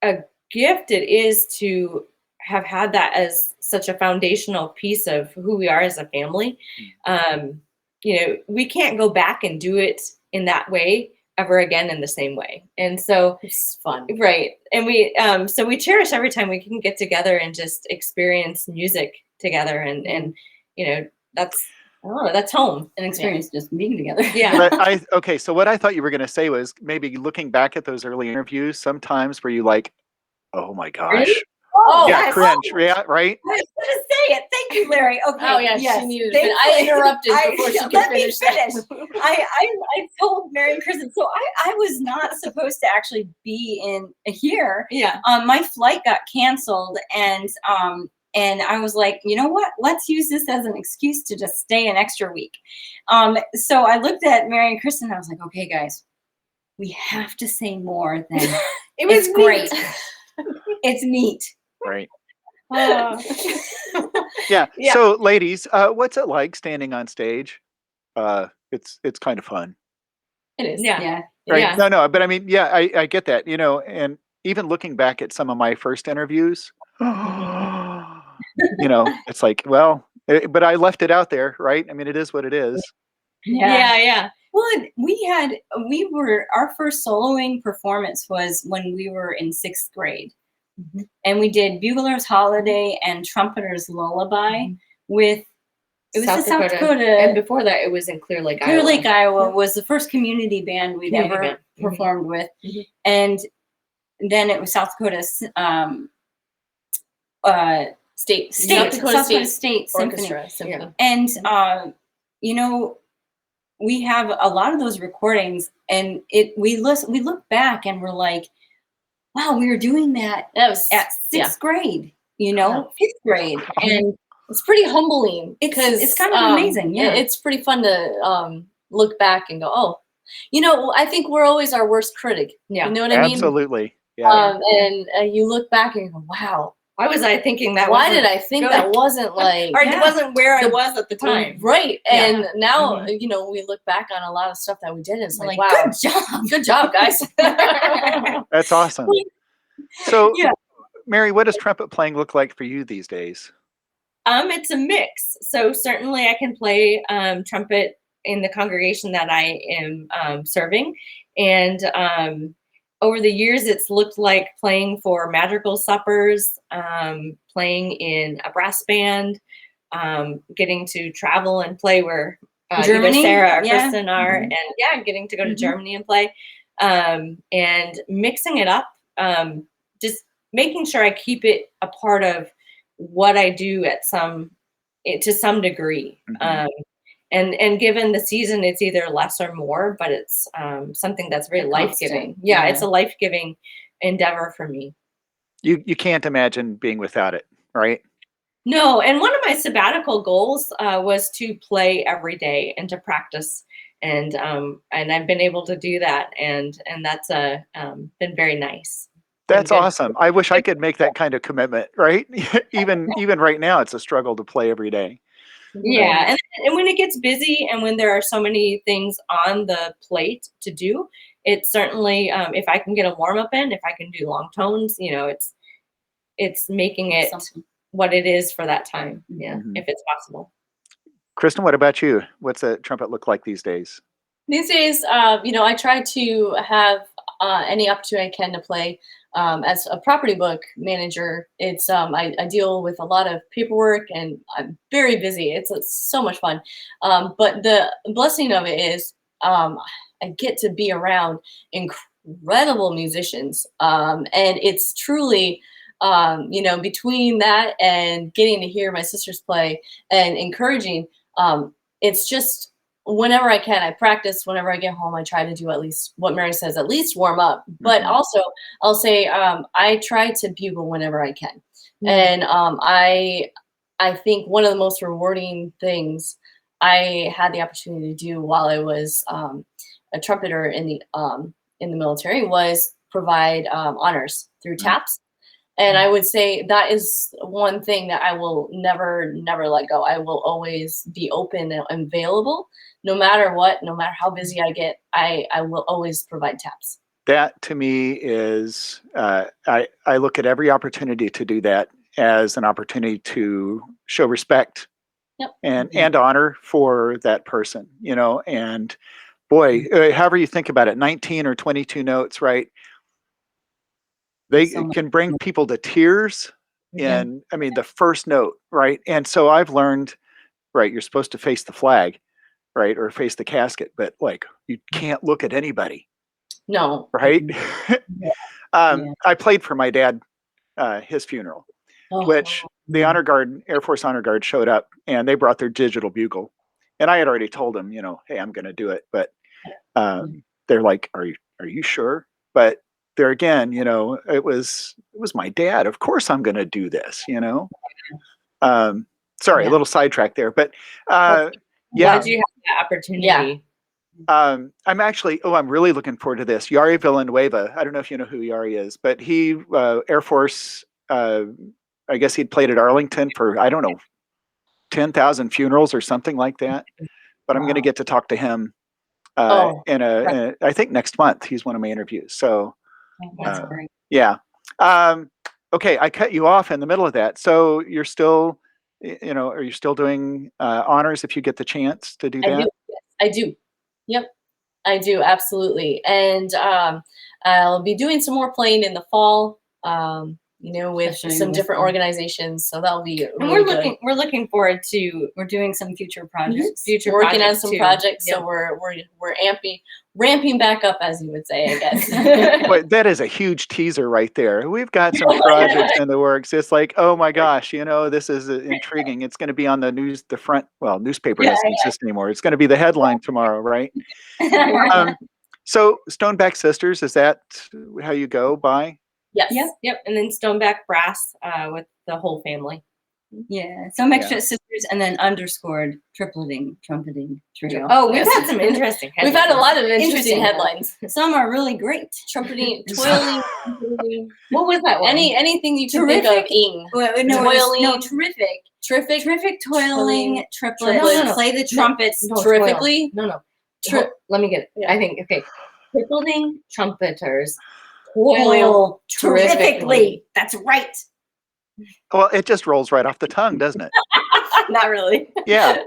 a gift it is to have had that as such a foundational piece of who we are as a family. We can't go back and do it in that way ever again in the same way. And so it's fun. Right. And we cherish every time we can get together and just experience music together. And that's home. An experience just being together. Yeah. But so what I thought you were going to say was maybe looking back at those early interviews, sometimes were you like, oh my gosh. Really? Oh, yeah, cringe. Yeah, right? I was going to say it. Thank you, Larry. Okay. Oh, yeah, she needed to finish. I interrupted before she could finish. I told Mary and Kristen, so I was not supposed to actually be in here. Yeah. My flight got canceled, and I was like, you know what? Let's use this as an excuse to just stay an extra week. So I looked at Mary and Kristen, and I was like, okay, guys, we have to say more than it was great. It's neat. Right. Yeah. So, ladies, what's it like standing on stage? It's kind of fun. It is. Yeah. Right. Yeah. No, but I mean, I get that. And even looking back at some of my first interviews, it's like, well, but I left it out there, right? I mean, it is what it is. Yeah. Well, our first soloing performance was when we were in 6th grade. And we did Bugler's Holiday and Trumpeter's Lullaby with South Dakota. And before that, it was in Clear Lake, Iowa. Clear Lake, Iowa was the first community band we'd ever performed with. And then it was South Dakota's State Orchestra Symphony. And we have a lot of those recordings, and we look back and we're like, wow, we were doing that That was at sixth grade, fifth grade. Wow. And it's pretty humbling because it's kind of amazing. Yeah. It's pretty fun to look back and go, oh, I think we're always our worst critic. Yeah. You know what I mean? Absolutely. Yeah. And you look back and you go, wow, Why was I thinking that? why did I think that wasn't like, or it wasn't where I was at the time? Right. Yeah. And now, we look back on a lot of stuff that we did and it's like, wow, good job, guys. That's awesome. So, Yeah. Mary, what does trumpet playing look like for you these days? It's a mix. So certainly I can play trumpet in the congregation that I am serving. And over the years, it's looked like playing for madrigal suppers, playing in a brass band, getting to travel and play where either Sarah or Kristen are, and getting to go to Germany and play, and mixing it up, just making sure I keep it a part of what I do to some degree. And given the season, it's either less or more, but it's something that's very life-giving. Yeah, it's a life-giving endeavor for me. You can't imagine being without it, right? No, and one of my sabbatical goals was to play every day and to practice, and I've been able to do that, and that's been very nice. That's awesome. I wish I could make that kind of commitment, right? even right now, it's a struggle to play every day. Yeah, and when it gets busy and when there are so many things on the plate to do, it's certainly if I can get a warm up in, if I can do long tones, it's making it what it is for that time. Yeah, if it's possible. Kristen, what about you? What's a trumpet look like these days? These days, I try to have any opportunity I can to play. As a property book manager, it's I deal with a lot of paperwork and I'm very busy. It's so much fun. But the blessing of it is I get to be around incredible musicians. And it's truly, between that and getting to hear my sisters play and encouraging, it's just, whenever I can, I practice. Whenever I get home, I try to do at least what Mary says, at least warm up. But also, I'll say I try to bugle whenever I can. And I think one of the most rewarding things I had the opportunity to do while I was a trumpeter in the military was provide honors through taps. And I would say that is one thing that I will never let go. I will always be open and available, no matter what, no matter how busy I get, I will always provide taps. That to me is, I look at every opportunity to do that as an opportunity to show respect and honor for that person, and boy, however you think about it, 19 or 22 notes, right? They can bring people to tears in, the first note, right? And so I've learned, right, you're supposed to face the flag, right, or face the casket, but like you can't look at anybody. No. Right? I played for my dad, his funeral, which the Honor Guard, Air Force Honor Guard showed up and they brought their digital bugle. And I had already told them, hey, I'm going to do it. But they're like, are you sure? But there again, it was my dad. Of course I'm going to do this, Sorry, a little sidetrack there, but Why did you have that opportunity? I'm really looking forward to this. Yari Villanueva. I don't know if you know who Yari is, but he, Air Force, I guess he'd played at Arlington for, I don't know, 10,000 funerals or something like that. But I'm going to get to talk to him I think next month. He's one of my interviews. So that's great. Yeah. Okay, I cut you off in the middle of that. So you're still, are you still doing honors if you get the chance to do that? I do. Yep, I do, absolutely. And I'll be doing some more playing in the fall, with some different organizations. So that'll be really we're looking forward to, we're doing some future projects. Working on some projects. Yep. So we're ramping back up, as you would say, I guess. But that is a huge teaser right there. We've got some projects in the works. It's like, oh my gosh, this is intriguing. It's going to be on the news, the front. Well, newspaper doesn't exist anymore. It's going to be the headline tomorrow, right? So Stoneback Sisters, is that how you go by? Yes. Yep. And then Stoneback brass with the whole family. Yeah. Stoneback sisters, and then underscored tripleting, trumpeting trio. Oh, we've had some interesting headlines. We've had a lot of interesting headlines. Some are really great. Trumpeting, toiling. What was that one? Anything you can think of. Ing. No, terrific toiling triplets. No. Play the trumpets terrifically. No. Let me get it. Yeah. I think, okay. Tripleting trumpeters toil terrifically. That's right. Well, it just rolls right off the tongue, doesn't it? Not really. Yeah.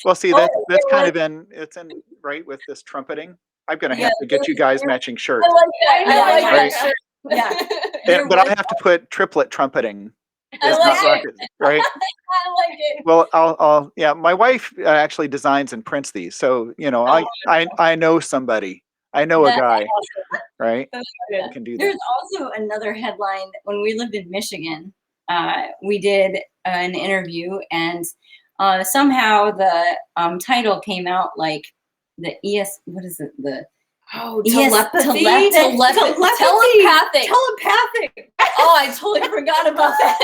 Well, see, that's kind of it's in right with this trumpeting. I'm going to have to get you guys matching shirts. I like that shirt. Yeah. But I'll have to put triplet trumpeting. It's not rocket, right? I like it. Well, I'll my wife actually designs and prints these. So, I know somebody. I know a guy, right? Who can do that. There's also another headline. When we lived in Michigan, we did an interview, and somehow the title came out like the what is it? The Telepathic. Oh, I totally forgot about that.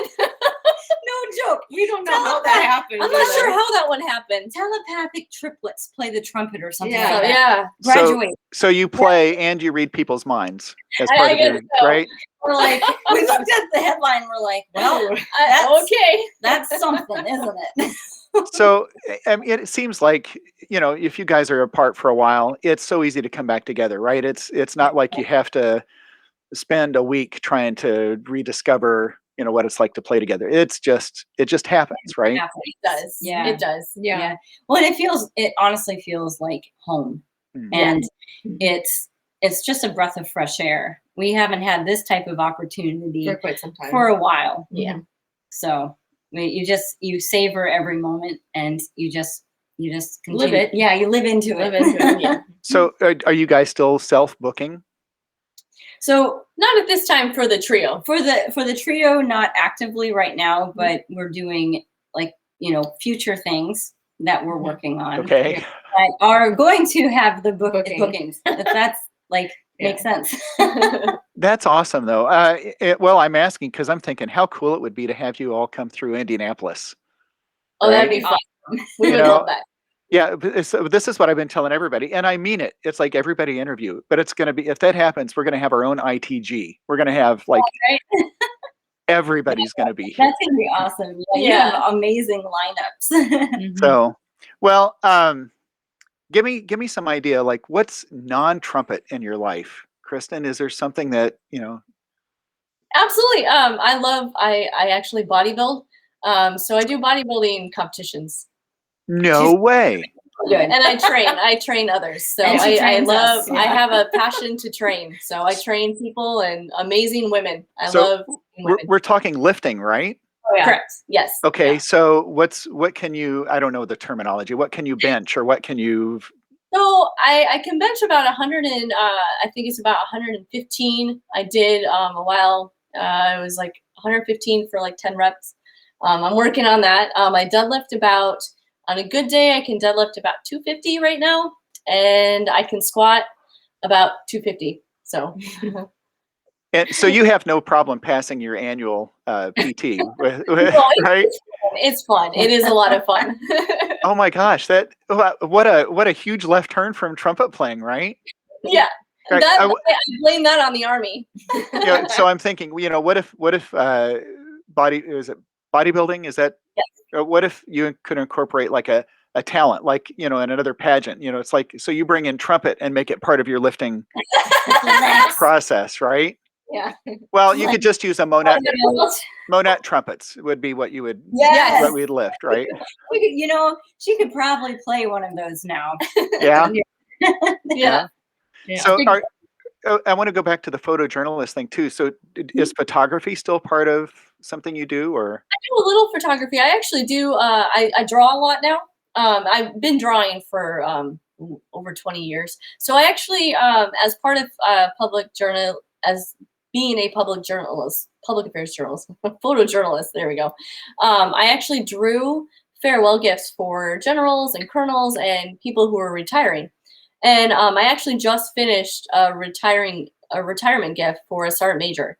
No joke. We don't know how that happened. I'm not sure how that one happened. Telepathic triplets play the trumpet or something Yeah. like that. Yeah. Graduate. So you play and you read people's minds as I part of your guess so. right? We're like, we looked at the headline. We're like, well, Okay. that's something, isn't it? So it seems like, if you guys are apart for a while, it's so easy to come back together, right? It's not like you have to spend a week trying to rediscover, what it's like to play together. It just happens, right? It does. Yeah. It does. Yeah. Well, it honestly feels like home. And it's just a breath of fresh air. We haven't had this type of opportunity for quite some time. For a while. Yeah. So you savor every moment, and you just continue. Live it. Yeah, you live into it. Yeah. So are you guys still self-booking? So not at this time for the trio. For the trio, not actively right now, but we're doing future things that we're working on. Okay. That are going to have the bookings. If that's makes sense. That's awesome, though. Well, I'm asking because I'm thinking how cool it would be to have you all come through Indianapolis. Oh, that'd be fun. We would love that. Yeah, this is what I've been telling everybody, and I mean it. It's like everybody interview, but it's going to be, if that happens, we're going to have our own ITG. We're going to have everybody's going to be here. That's going to be awesome. Yeah, you have amazing lineups. So, well, give me some idea, like what's non-trumpet in your life, Kristen? Is there something that Absolutely. I actually bodybuild. So I do bodybuilding competitions. No way. And I train others. So I have a passion to train. So I train people and amazing women. I love women. We're talking lifting, right? Oh, yeah. Correct. Yes. Okay. Yeah. So what can you, I don't know the terminology, what can you bench, or what can you? So I can bench about 100 and I think it's about 115. I did a while. It was like 115 for like 10 reps. I'm working on that. I deadlift about, on a good day, I can deadlift about 250 right now, and I can squat about 250. So, And so you have no problem passing your annual PT, right? It's fun. It is a lot of fun. Oh my gosh, what a huge left turn from trumpet playing, right? Yeah, right. I blame that on the Army. So I'm thinking, what if bodybuilding? Is that? Yes. What if you could incorporate like a talent, like in another pageant? It's like, so you bring in trumpet and make it part of your lifting process, right? Yeah. Well, you could just use a Monette trumpets would be what you would, what we'd lift, right? We could, she could probably play one of those now. Yeah. Yeah. So I want to go back to the photojournalist thing too. So is photography still part of something you do, or? I do a little photography. I actually do. I draw a lot now. I've been drawing for over 20 years. So I actually, as part of being a public affairs journalist, photojournalist, there we go. I actually drew farewell gifts for generals and colonels and people who are retiring. And I actually just finished a retirement gift for a sergeant major.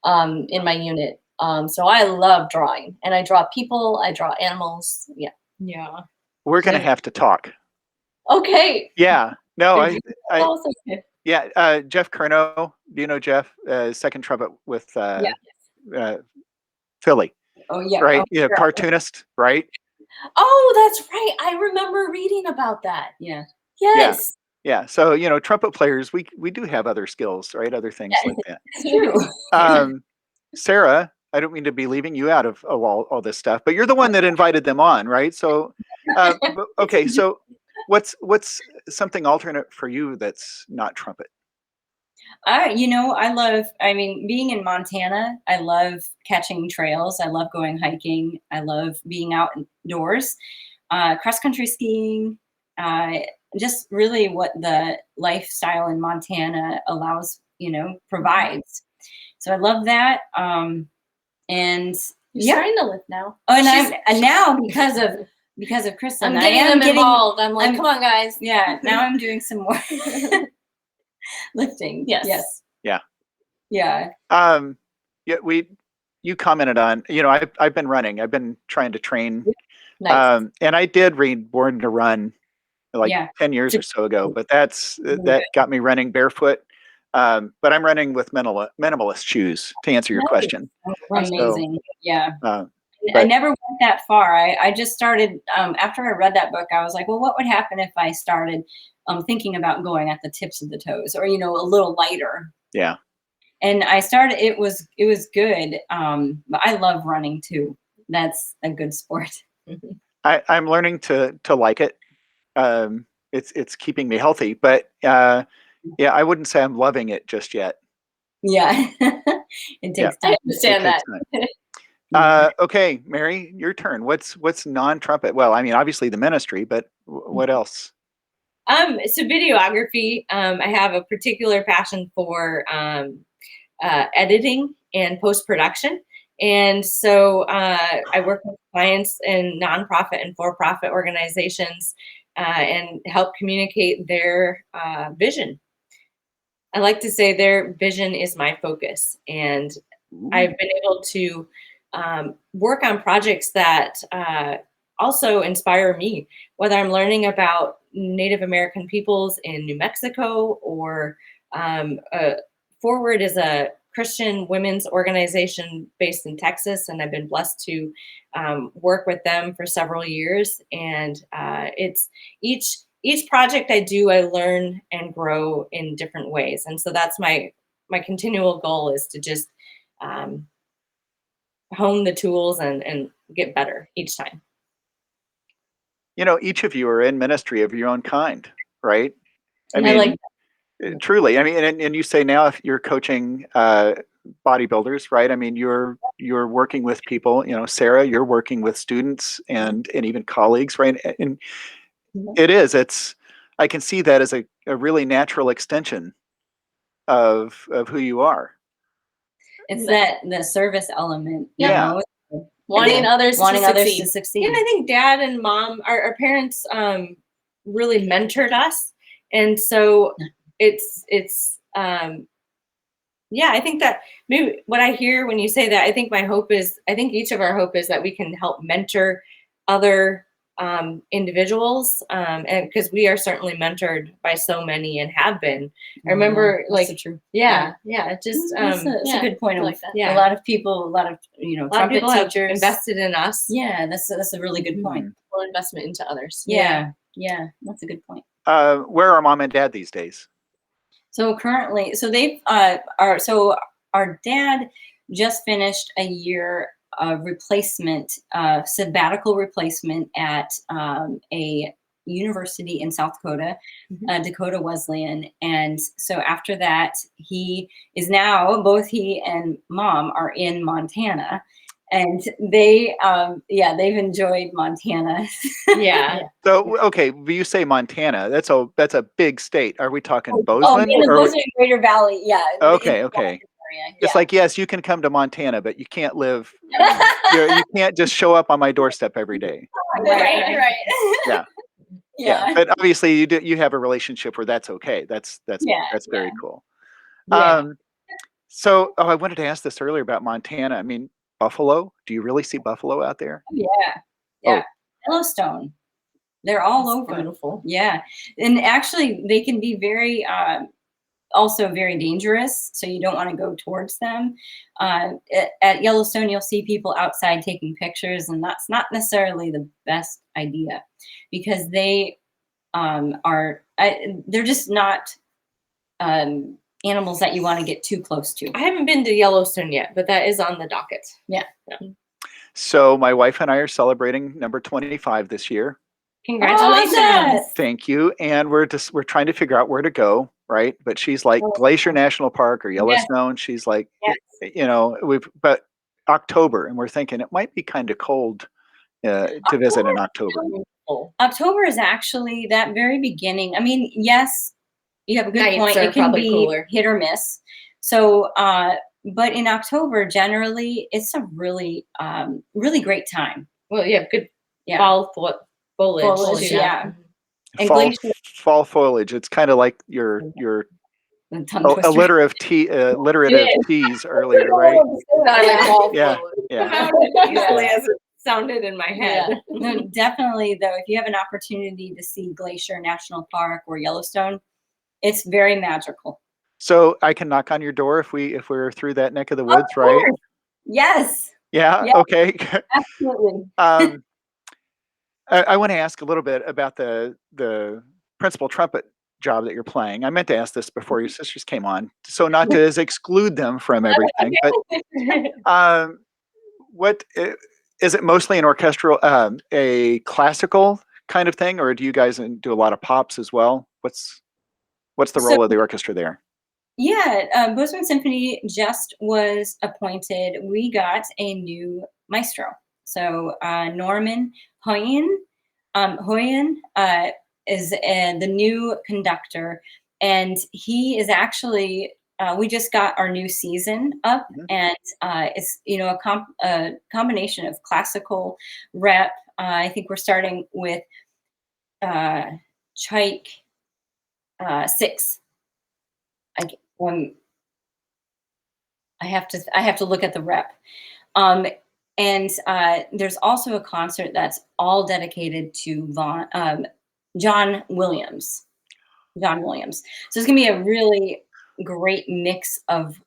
in my unit. So I love drawing, and I draw people, I draw animals. Yeah. Yeah. We're going to have to talk. Okay. Yeah. No, Also, yeah. Jeff Curnow, do you know Jeff? Second trumpet with Philly, Oh yeah. right? Oh, You know, sure. cartoonist, right? oh, that's right. I remember reading about that. Yeah. Yes. Yeah. So, you know, trumpet players, we do have other skills, right? Other things like that. It's true. Sarah, I don't mean to be leaving you out of all this stuff, but you're the one that invited them on, right? So, okay. So what's something alternate for you that's not trumpet? I mean, being in Montana, I love catching trails. I love going hiking. I love being outdoors, cross country skiing, just really what the lifestyle in Montana provides. So I love that. And You're starting to live now. Oh, and now because of Kristen, I'm getting them involved. I'm like, come on, guys. Yeah, now I'm doing some more lifting. Yes. Yeah. Yeah. Yeah. You commented on, you know, I've been running. I've been trying to train. Nice. And I did read Born to Run like 10 years or so ago, but that got me running barefoot. But I'm running with minimalist shoes to answer your question. Amazing. So, yeah. I never went that far. I just started, after I read that book, I was like, well, what would happen if I started thinking about going at the tips of the toes, or, a little lighter. Yeah. And I started, it was good. But I love running too. That's a good sport. I'm learning to like it. It's keeping me healthy, but yeah, I wouldn't say I'm loving it just yet. Yeah. It takes time. I understand that. Okay, Mary, your turn. What's non-trumpet? Well, I mean, obviously the ministry, but what else? So videography. I have a particular passion for editing and post-production. And so I work with clients in nonprofit and for-profit organizations and help communicate their vision. I like to say their vision is my focus. And I've been able to work on projects that also inspire me, whether I'm learning about Native American peoples in New Mexico, or Forward is a Christian women's organization based in Texas, and I've been blessed to work with them for several years. And it's each project I do, I learn and grow in different ways. And so that's my continual goal, is to just hone the tools and get better each time. You know, each of you are in ministry of your own kind, right? I And mean, like truly. I mean, and you say now if you're coaching bodybuilders, right? I mean, you're working with people. You know, Sarah, you're working with students and even colleagues, right? And it's. I can see that as a really natural extension of who you are. It's the service element, wanting others to succeed. And I think dad and mom, our parents, really mentored us, and so it's I think that maybe what I hear when you say that, I think each of our hope is that we can help mentor other individuals, and because we are certainly mentored by so many and have been. I remember, just just that's a good point. I like that. A lot of people, a lot of trumpet teachers have invested in us. Yeah, that's a really good point. Full investment into others. Yeah, that's a good point. Where are mom and dad these days? So currently, our dad just finished a year sabbatical replacement at a university in South Dakota, Dakota Wesleyan. And so after that, both he and mom are in Montana. And they've enjoyed Montana. Yeah. So, okay, you say Montana. That's a big state. Are we talking Bozeman? In the Bozeman Greater Valley, yeah. Okay. It's Yeah. like, yes, you can come to Montana, but you can't live. You can't just show up on my doorstep every day. Right. Yeah. But obviously, you have a relationship where that's okay. That's very cool. Yeah. So, I wanted to ask this earlier about Montana. I mean, buffalo. Do you really see buffalo out there? Oh, yeah, yeah. Yellowstone. They're all It's over. beautiful. Yeah, and actually, they can be very also very dangerous, so you don't want to go towards them. At Yellowstone, you'll see people outside taking pictures, and that's not necessarily the best idea because they they're just not animals that you want to get too close to. I haven't been to Yellowstone yet, but that is on the docket. Yeah. So my wife and I are celebrating number 25 this year. Congratulations. yes. Thank you. And we're trying to figure out where to go, right? But she's like Glacier National Park or Yellowstone. She's like, you know, but October, and we're thinking it might be kind of cold to visit in October. October is actually that very beginning. I mean, yes, you have a good point. It can be cooler. Hit or miss. So, but in October, generally, it's a really, really great time. Well, you have good fall foliage. Yeah. And fall foliage. It's kind of like your alliterative teas earlier, right? Yeah. Easily as it sounded in my head. Yeah. No, definitely, though, if you have an opportunity to see Glacier National Park or Yellowstone, it's very magical. So I can knock on your door if we're through that neck of the woods, right? Yes. Yeah. Yes. Okay. Absolutely. I want to ask a little bit about the principal trumpet job that you're playing. I meant to ask this before your sisters came on, so not to exclude them from everything, but what is it mostly an orchestral, a classical kind of thing, or do you guys do a lot of pops as well? What's the role of the orchestra there? Yeah, Bozeman Symphony just was appointed. We got a new maestro. So Norman Hoyen is the new conductor, and he is actually. We just got our new season up, and it's a combination of classical rep. I think we're starting with Tchaik 6. I have to look at the rep. And there's also a concert that's all dedicated to John Williams. So it's gonna be a really great mix of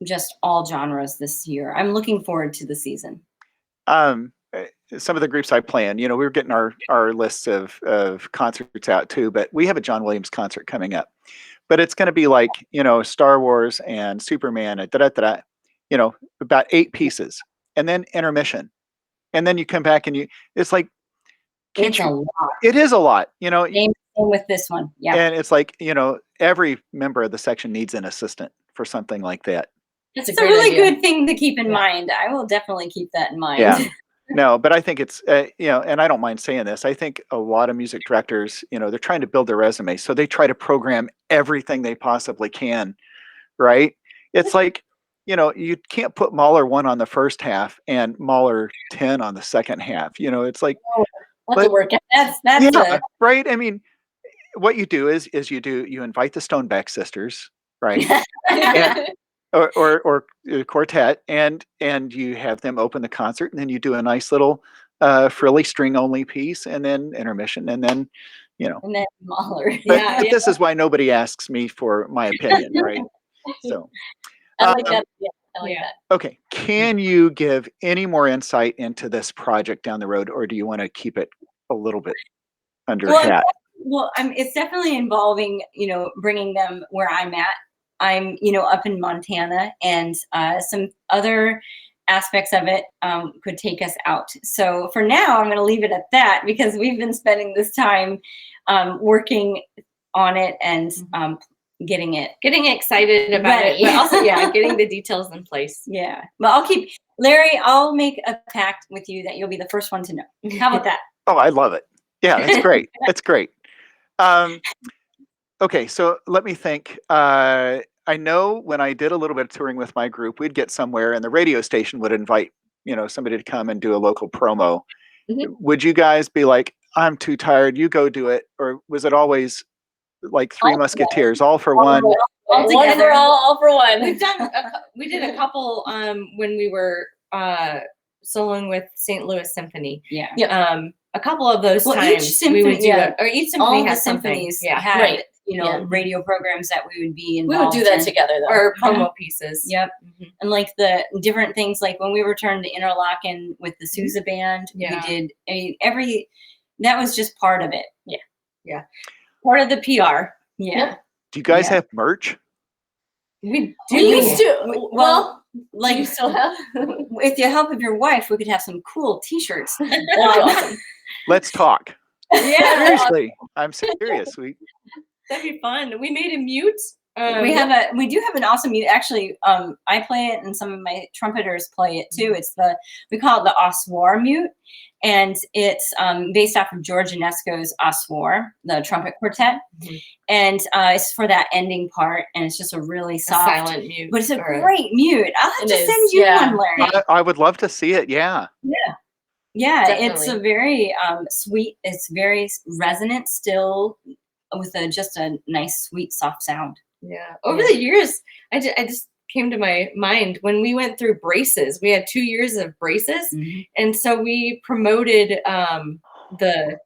just all genres this year. I'm looking forward to the season. Some of the groups I play in, we were getting our lists of concerts out too, but we have a John Williams concert coming up. But it's going to be like, Star Wars and Superman and about 8 pieces, and then intermission, and then you come back and it's like, It's a lot. It is a lot, Same with this one, yeah. And it's like, every member of the section needs an assistant for something like that. It's a really good thing to keep in mind. I will definitely keep that in mind. Yeah. No, but I think it's, and I don't mind saying this. I think a lot of music directors, they're trying to build their resume. So they try to program everything they possibly can, right? It's like, you can't put Mahler 1 on the first half and Mahler 10 on the second half. It's like, that's work. That's right. I mean, what you do is you invite the Stoneback sisters, right? Or quartet, and you have them open the concert, and then you do a nice little frilly string only piece, and then intermission, and then and then Mahler. But this is why nobody asks me for my opinion, right? So I like that. Yeah, I like that. Okay, can you give any more insight into this project down the road, or do you want to keep it a little bit under hat? Well, it's definitely involving bringing them where I'm at. I'm, up in Montana, and some other aspects of it could take us out. So for now, I'm going to leave it at that because we've been spending this time working on it and getting excited about it, but also getting the details in place. Yeah, but I'll make a pact with you that you'll be the first one to know. How about that? Oh, I love it. Yeah, that's great. That's great. Okay, so let me think. I know when I did a little bit of touring with my group, we'd get somewhere and the radio station would invite, somebody to come and do a local promo. Would you guys be like, I'm too tired, you go do it? Or was it always like Three Musketeers, all for one? all One together. for all for one. We did a couple when we were soloing with St. Louis Symphony. Yeah. A couple of those Well, times each symphony, we would do or each symphony all the had something. symphonies Yeah. had, Right. radio programs that we would be We involved would do that in. together though. Or promo pieces. Yep. And like the different things, like when we returned to Interlaken with the Sousa band, we did that was just part of it. Yeah. Part of the PR. Yeah. Do you guys have merch? We used to. Well, like you still have. with the help of your wife, we could have some cool T-shirts. That'd be awesome. Let's talk. Yeah. Seriously, I'm serious. That'd be fun. We made a mute. We do have an awesome mute. Actually, I play it and some of my trumpeters play it too. It's we call it the Oswar mute, and it's based off of George Enesco's Oswar, the trumpet quartet, and it's for that ending part, and it's just a really soft, silent mute. but it's a great mute. I'll have to send you one, Larry. I would love to see it. Yeah. Yeah, Definitely. it's a very sweet. It's very resonant still, with just a nice, sweet, soft sound. Yeah. Over the years, I just came to my mind when we went through braces. We had 2 years of braces, and so we promoted the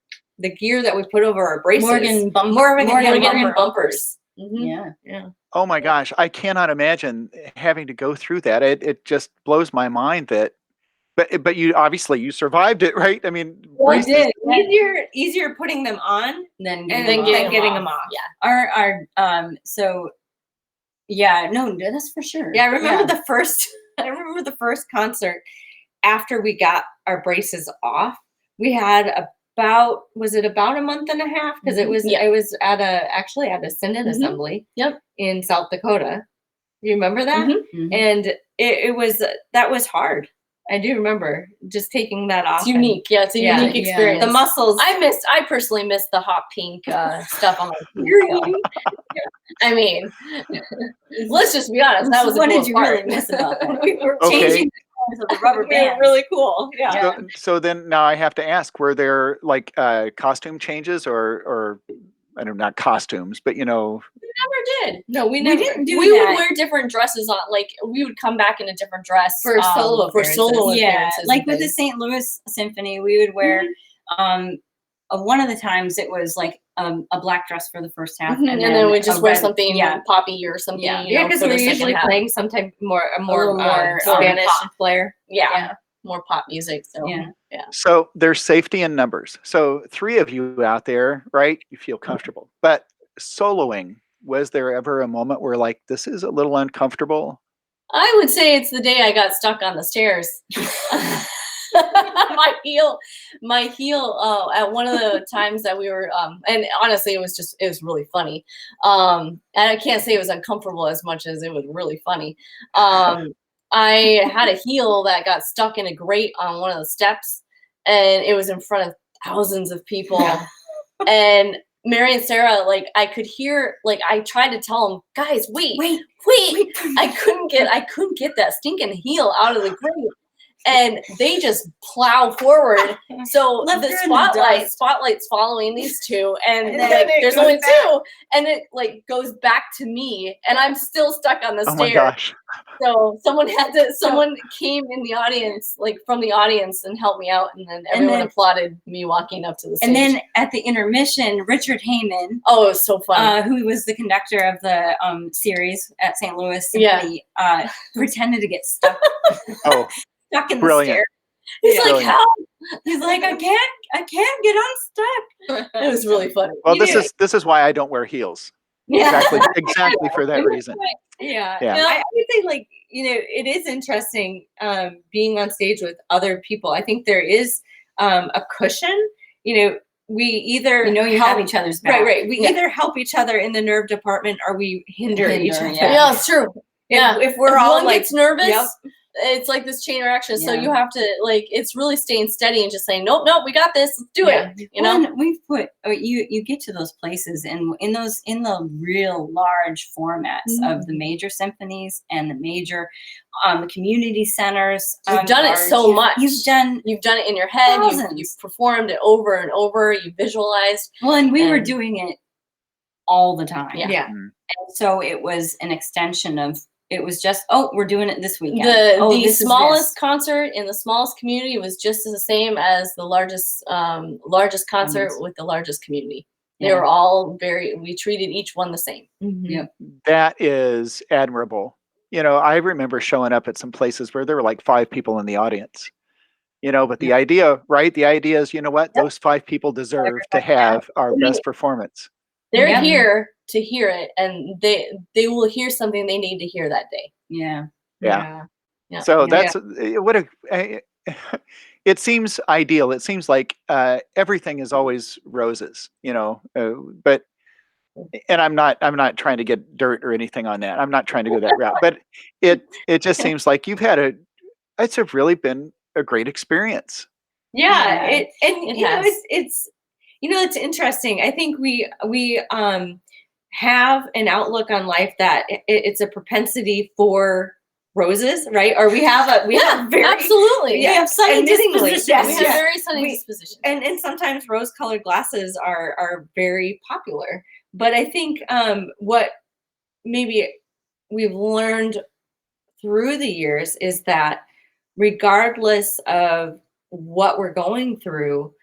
gear that we put over our braces. Morgan bumpers. Yeah. Oh my gosh, I cannot imagine having to go through that. It just blows my mind that. But you obviously you survived it, right? I mean, I did. Easier putting them on than getting them off. Yeah. So yeah, no, that's for sure. Yeah, I remember the first concert after we got our braces off. We had about a month and a half, because it was at a synod assembly in South Dakota. You remember that? And that was hard. I do remember just taking that off. It's unique. Yeah, it's a unique experience. The muscles. I personally missed the hot pink stuff on my feet. I mean, let's just be honest. That was what a cool did you part. really miss about that? We were changing the colors of the rubber band. Really cool. Yeah. So then now I have to ask: were there like costume changes or I don't know, not costumes, but We never did. No, we didn't do We that. would wear different dresses on. Like we would come back in a different dress For solo appearances. Like with the St. Louis Symphony, we would wear. One of the times it was like a black dress for the first half, and then we just wear something poppy or something. Yeah, because we were usually playing some type more Spanish flair. Yeah, more pop music. So yeah. So there's safety in numbers. So 3 of you out there, right? You feel comfortable, but soloing. Was there ever a moment where like this is a little uncomfortable? I would say it's the day I got stuck on the stairs. my heel at one of the times that we were and honestly it was really funny, and I can't say it was uncomfortable as much as it was really funny. I had a heel that got stuck in a grate on one of the steps, and it was in front of thousands of people. And Mary and Sarah, like I could hear, like I tried to tell them, guys, wait. I couldn't get that stinking heel out of the grate. And they just plow forward. So the spotlight's following these two, and like, there's only 2, and it like goes back to me, and I'm still stuck on the stairs. Oh my gosh. So someone came in the audience, like from the audience, and helped me out, and then everyone applauded me walking up to the stage. And then at the intermission, Richard Heyman, it was so funny, who was the conductor of the series at St. Louis Symphony, pretended to get stuck. Stuck in the stairs. He's like, help! He's like, I can't get unstuck. It was really funny. Well, this is why I don't wear heels. Exactly for that reason. Yeah. I would say, like, it is interesting being on stage with other people. I think there is a cushion. We either you have each other's back. Right. We either help each other in the nerve department, or we hinder each other. Yeah, it's true. If we're all one like gets nervous. It's like this chain reaction. So you have to it's really staying steady and just saying, nope, we got this. Let's do it. And we've put you get to those places, and in the real large formats of the major symphonies and the major community centers. You've done it so much. You've done it in your head. You've performed it over and over. You visualized. Well, and we were doing it all the time. Yeah. And so it was an extension of, it was just, oh, we're doing it this weekend. The smallest concert in the smallest community was just the same as the largest concert with the largest community. They were all we treated each one the same. Yep. That is admirable. I remember showing up at some places where there were like 5 people in the audience, but the idea, right? The idea is, those 5 people deserve to have our best performance. They're here to hear it, and they will hear something they need to hear that day. Yeah. So that's what it seems ideal. It seems like everything is always roses, but and I'm not trying to get dirt or anything on that. I'm not trying to go that route, but it just seems like you've had it's really been a great experience. It's interesting. I think we have an outlook on life that it's a propensity for roses, right? Or we have very absolutely. We have sunny dispositions. We have very sunny dispositions. And sometimes rose-colored glasses are very popular. But I think what maybe we've learned through the years is that regardless of what we're going through,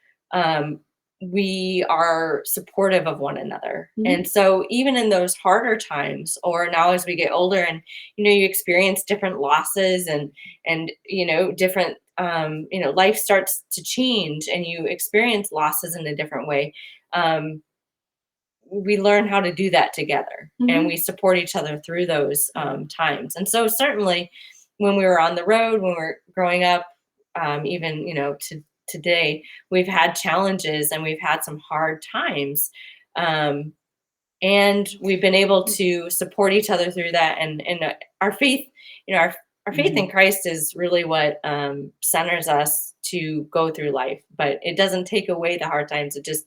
we are supportive of one another. And so even in those harder times, or now as we get older and, you experience different losses and different, life starts to change and you experience losses in a different way. We learn how to do that together and we support each other through those times. And so certainly when we were on the road, when we were growing up, even, today, we've had challenges and we've had some hard times. And we've been able to support each other through that. And our faith, our faith in Christ is really what centers us to go through life. But it doesn't take away the hard times. It just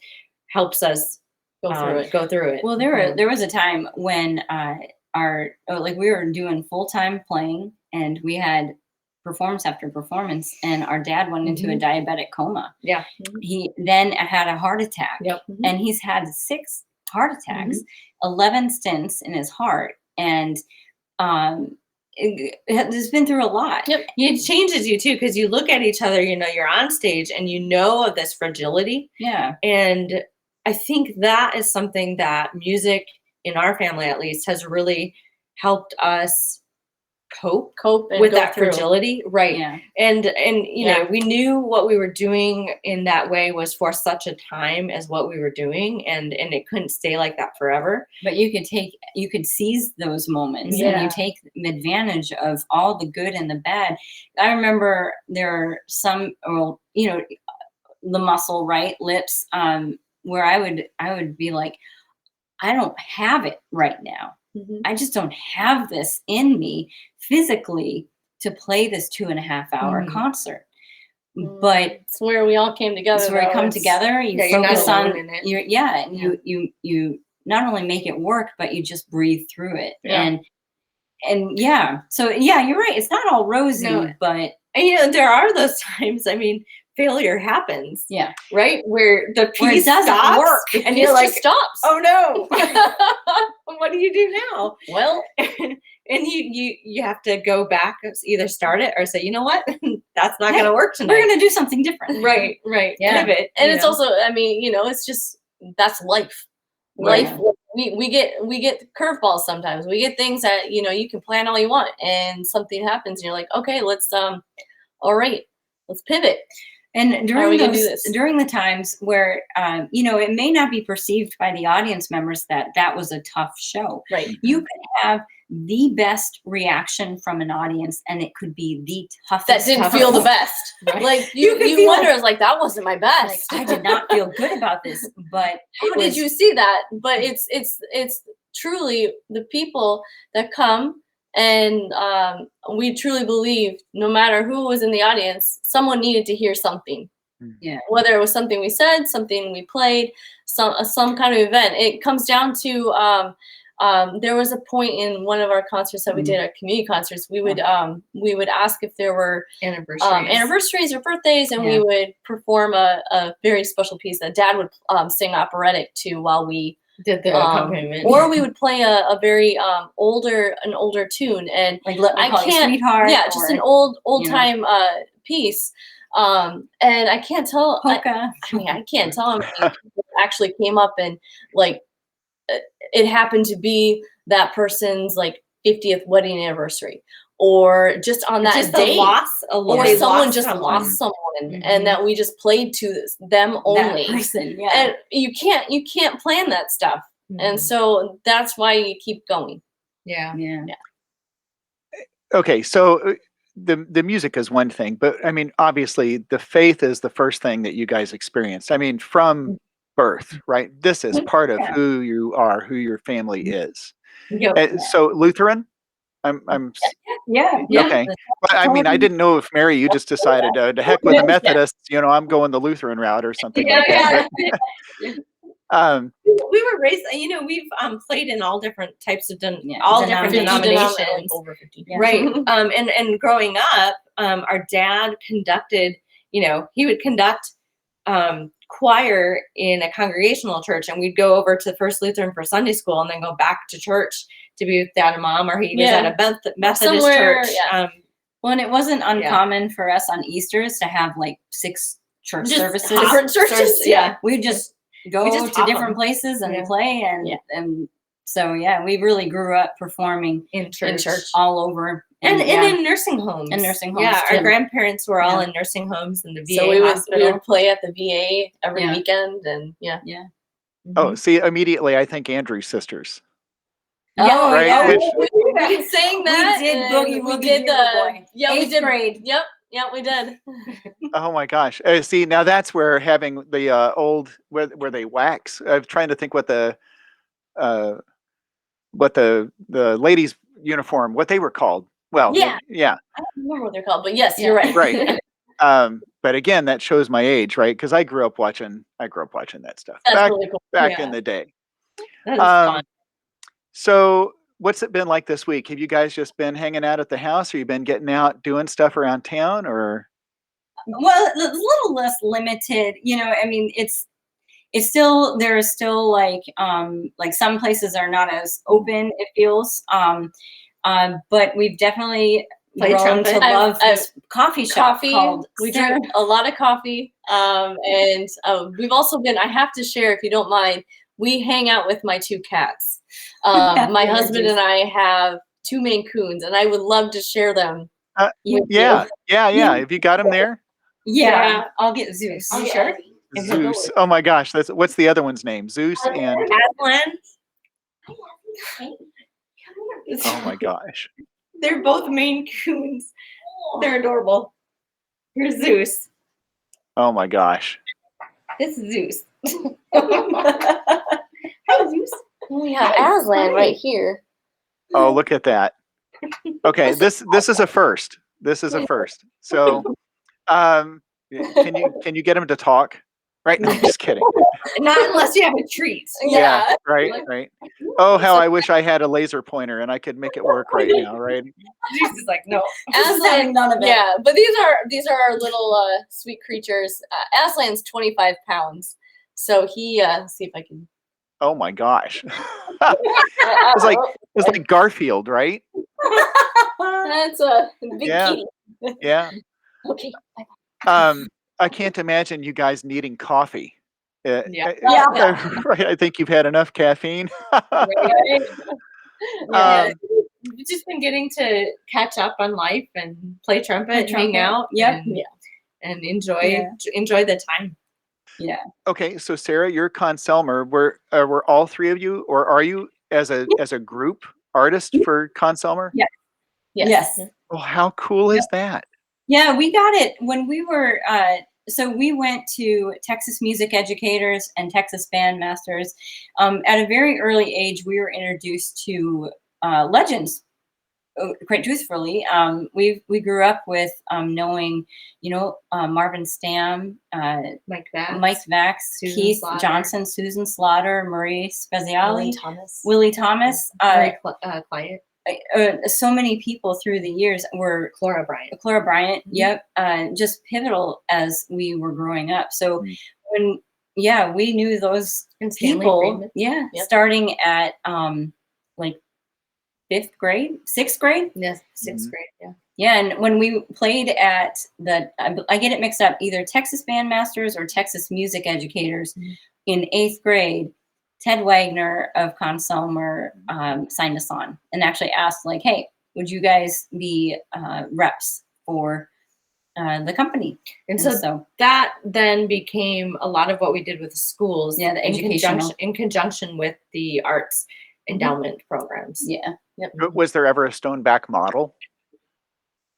helps us go through it. Well, there was a time when we were doing full-time playing and we had performance after performance, and our dad went into a diabetic coma. He then had a heart attack. And he's had 6 heart attacks, 11 stents in his heart, and it's been through a lot. It changes you too, because you look at each other, you're on stage and of this fragility. And I think that is something that music in our family, at least, has really helped us cope and with that fragility, right? And we knew what we were doing in that way was for such a time as what we were doing, and it couldn't stay like that forever. But you could seize those moments and you take advantage of all the good and the bad. I remember there are some, the muscle, right, lips, where I would be like, I don't have it right now. I just don't have this in me physically to play this 2.5-hour concert. But it's where we all came together. It's where we come together. You focus on it. You not only make it work, but you just breathe through it. And so you're right. It's not all rosy, but there are those times. I mean, failure happens. Right, where the piece doesn't work, and you're like, stops. Oh no! What do you do now? Well, and you have to go back, either start it or say, you know what, that's not going to work tonight. We're going to do something different. Right. Pivot. And it's also, it's just, that's life. Life. We get curveballs sometimes. We get things that you can plan all you want, and something happens, and you're like, okay, let's all right, let's pivot. And during the times where, it may not be perceived by the audience members that was a tough show. Right. You could have the best reaction from an audience, and it could be the toughest. That didn't feel the best. Right. Like you wonder, like, that wasn't my best. Like, I did not feel good about this, but how did you see that? But it's truly the people that come. And we truly believe no matter who was in the audience, someone needed to hear something. Whether it was something we said, something we played, some kind of event. It comes down to there was a point in one of our concerts that we did at community concerts. We would ask if there were anniversaries or birthdays, and we would perform a very special piece that Dad would sing operatic to while we Did the accompaniment. Or we would play a very older tune, and like Let Me I Call You can't, Sweetheart. yeah, just an old time piece. And I can't tell. Polka. I can't tell how many people actually came up and like it happened to be that person's like 50th wedding anniversary, or just on that just day, or someone just lost someone, and that we just played to them only. That person, And you can't plan that stuff, and so that's why you keep going. Yeah. Okay, so the music is one thing, but I mean, obviously, the faith is the first thing that you guys experienced. I mean, from birth, right? This is part of who you are, who your family is. So Lutheran, I'm yeah. okay. But I mean, I didn't know if Mary, you just decided to heck with the Methodists. You know, I'm going the Lutheran route or something like that. But, we were raised, we've played in all different types of different denominations, over 50. right? And growing up, our dad conducted, he would conduct choir in a congregational church, and we'd go over to First Lutheran for Sunday school and then go back to church to be with dad and mom, or he was at a Methodist church. Well, and it wasn't uncommon for us on Easter's to have like 6 church services. Different churches. We'd just go to different places and play, and so we really grew up performing in church all over, and in nursing homes. Yeah, our grandparents were all in nursing homes in the VA so we hospital. would play at the VA every weekend, and Oh, see, immediately I think Andrew's sisters. Oh, right? We've been saying that. We did Boogie we Woogie did Boy. we did grade. Yep, we did. Oh my gosh! See, now that's where having the old where they wax. I'm trying to think what the ladies' uniform, what they were called. Well, I don't remember what they're called, but yes, you're right. Right. But again, that shows my age, right? Because I grew up watching that stuff That's really cool. back in the day. That was fun. So what's it been like this week? Have you guys just been hanging out at the house, or you been getting out doing stuff around town, or? Well, it's a little less limited. I mean, it's still, there is still like some places are not as open, it feels. But we've definitely grown to love this coffee shop called We drink a lot of coffee. And we've also been, I have to share, if you don't mind, we hang out with my 2 cats. My husband and I have 2 Maine Coons, and I would love to share them. With you. Have you got them there? Yeah. I'll get Zeus. You sure? Zeus. Oh my gosh, what's the other one's name? Zeus and Aslan. oh my gosh. They're both Maine Coons. They're adorable. Here's Zeus. Oh my gosh. This is Zeus. Hi, Zeus. We have Aslan right here. Oh, look at that. Okay, this is a first. This is a first. So, can you get him to talk? Right? No, I'm just kidding. Not unless you have a treat. Yeah. Right. Oh, how I wish I had a laser pointer and I could make it work right now. Right? Zeus is like, no. Aslan, none of it. Yeah, but these are our little sweet creatures. Aslan's 25 pounds, so he see if I can. Oh my gosh. It's like Garfield, right? That's a big kitty. Yeah. Okay. I can't imagine you guys needing coffee. Right, I think you've had enough caffeine. We've just been getting to catch up on life and play trumpet, hang out, and enjoy the time. Yeah. Okay, so Sarah, you're ConSelmer. Were all 3 of you, or are you as a group artist for ConSelmer? Yeah. Yes. Well, how cool is that? Yeah, we got it when we were. So we went to Texas Music Educators and Texas Band Masters. At a very early age, we were introduced to legends. Quite truthfully, we grew up with knowing, Marvin Stamm, Mike Vax, Keith Slaughter. Johnson, Susan Slaughter, Marie Speziali, Willie Thomas, Quiet. so many people through the years were Clara Bryant. Mm-hmm. Just pivotal as we were growing up. So when yeah, we knew those And Stanley people. Friedman. Yeah, Yep. starting at like 5th grade, 6th grade. Yes, 6th grade. Yeah. Yeah, and when we played at I get it mixed up, either Texas Bandmasters or Texas Music Educators in 8th grade, Ted Wagner of ConSelmer signed us on and actually asked, like, hey, would you guys be reps for the company? And so that then became a lot of what we did with the schools. Yeah, the educational. In conjunction with the arts endowment programs. Yeah. Yep. Was there ever a Stoneback model?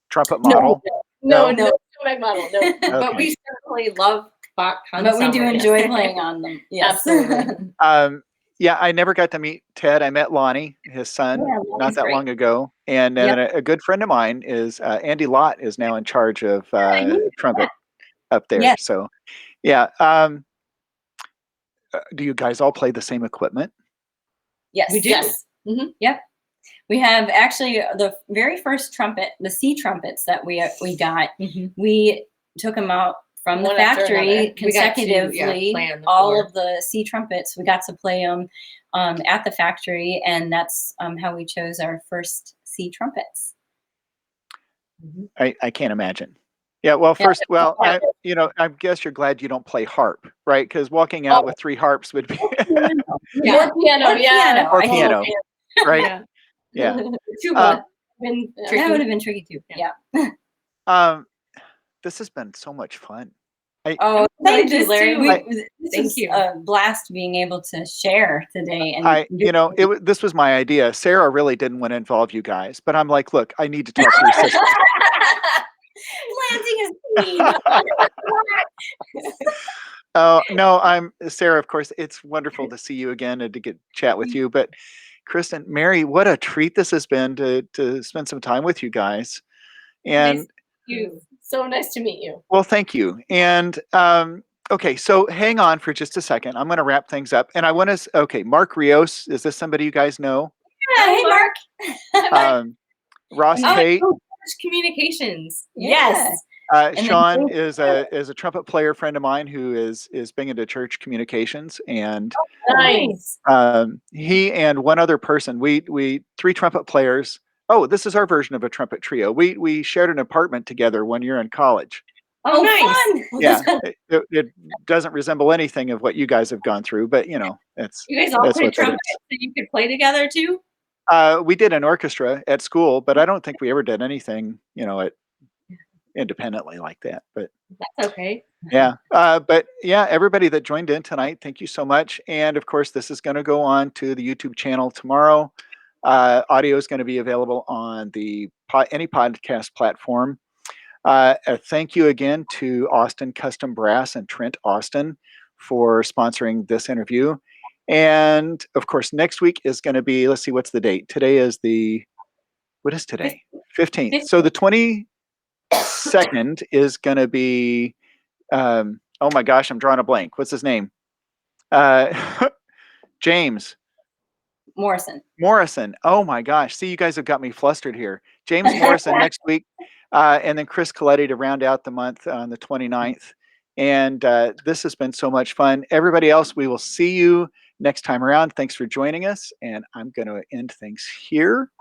Trumpet No, model? no Stoneback model. No. But we certainly love Bach But we do ConSelmer. enjoy playing on them. Yes. Absolutely. Yeah, I never got to meet Ted. I met Lonnie, his son, Yeah, not Lonnie's that great. long ago. And then a good friend of mine is Andy Lott is now in charge of trumpet up there. Yes. So, yeah. Do you guys all play the same equipment? Yes. We do. Yes. Yep. We have actually the very first trumpet, the C trumpets that we got. We took them out from the One after factory another. consecutively. Play on the All floor. of the C trumpets, we got to play them at the factory, and that's how we chose our first C trumpets. I can't imagine. Yeah, well, first, well, I guess you're glad you don't play harp, right? Because walking out with 3 harps would be Yeah. Or piano. Yeah. or piano, right? Yeah. Tuba. That would have been tricky too. Yeah. This has been so much fun. Thank you, Larry. This Thank was you. a blast being able to share today. And this was my idea. Sarah really didn't want to involve you guys, but I'm like, look, I need to talk to your sister. planting a seed. Oh no, I'm Sarah. Of course, it's wonderful to see you again and to chat with you. But Kristen, Mary, what a treat this has been to spend some time with you guys. And You. So nice to meet you. well, thank you. And okay, so hang on for just a second. I'm going to wrap things up. And I want to. Okay, Mark Rios, is this somebody you guys know? Yeah, hey, Mark. Ross Tate. Communications. Yes. Sean is a trumpet player friend of mine who is big into church communications, and Nice. he and one other person, we 3 trumpet players. Oh, this is our version of a trumpet trio. We shared an apartment together one year in college. Oh, nice. fun. Yeah, it doesn't resemble anything of what you guys have gone through, but it's You guys all that's play what that trumpet is. so you could play together too? We did an orchestra at school, but I don't think we ever did anything, independently like that. But That's okay. yeah. But yeah, everybody that joined in tonight, thank you so much. And of course, this is going to go on to the YouTube channel tomorrow. Audio is going to be available on any podcast platform. Thank you again to Austin Custom Brass and Trent Austin for sponsoring this interview. And of course, next week is going to be, let's see, what's the date? Today is what is today? 15th. So the 22nd is going to be, oh my gosh, I'm drawing a blank. What's his name? James Morrison. Oh my gosh. See, you guys have got me flustered here. James Morrison next week. And then Chris Coletti to round out the month on the 29th. And this has been so much fun. Everybody else, we will see you next time around. Thanks for joining us. And I'm going to end things here.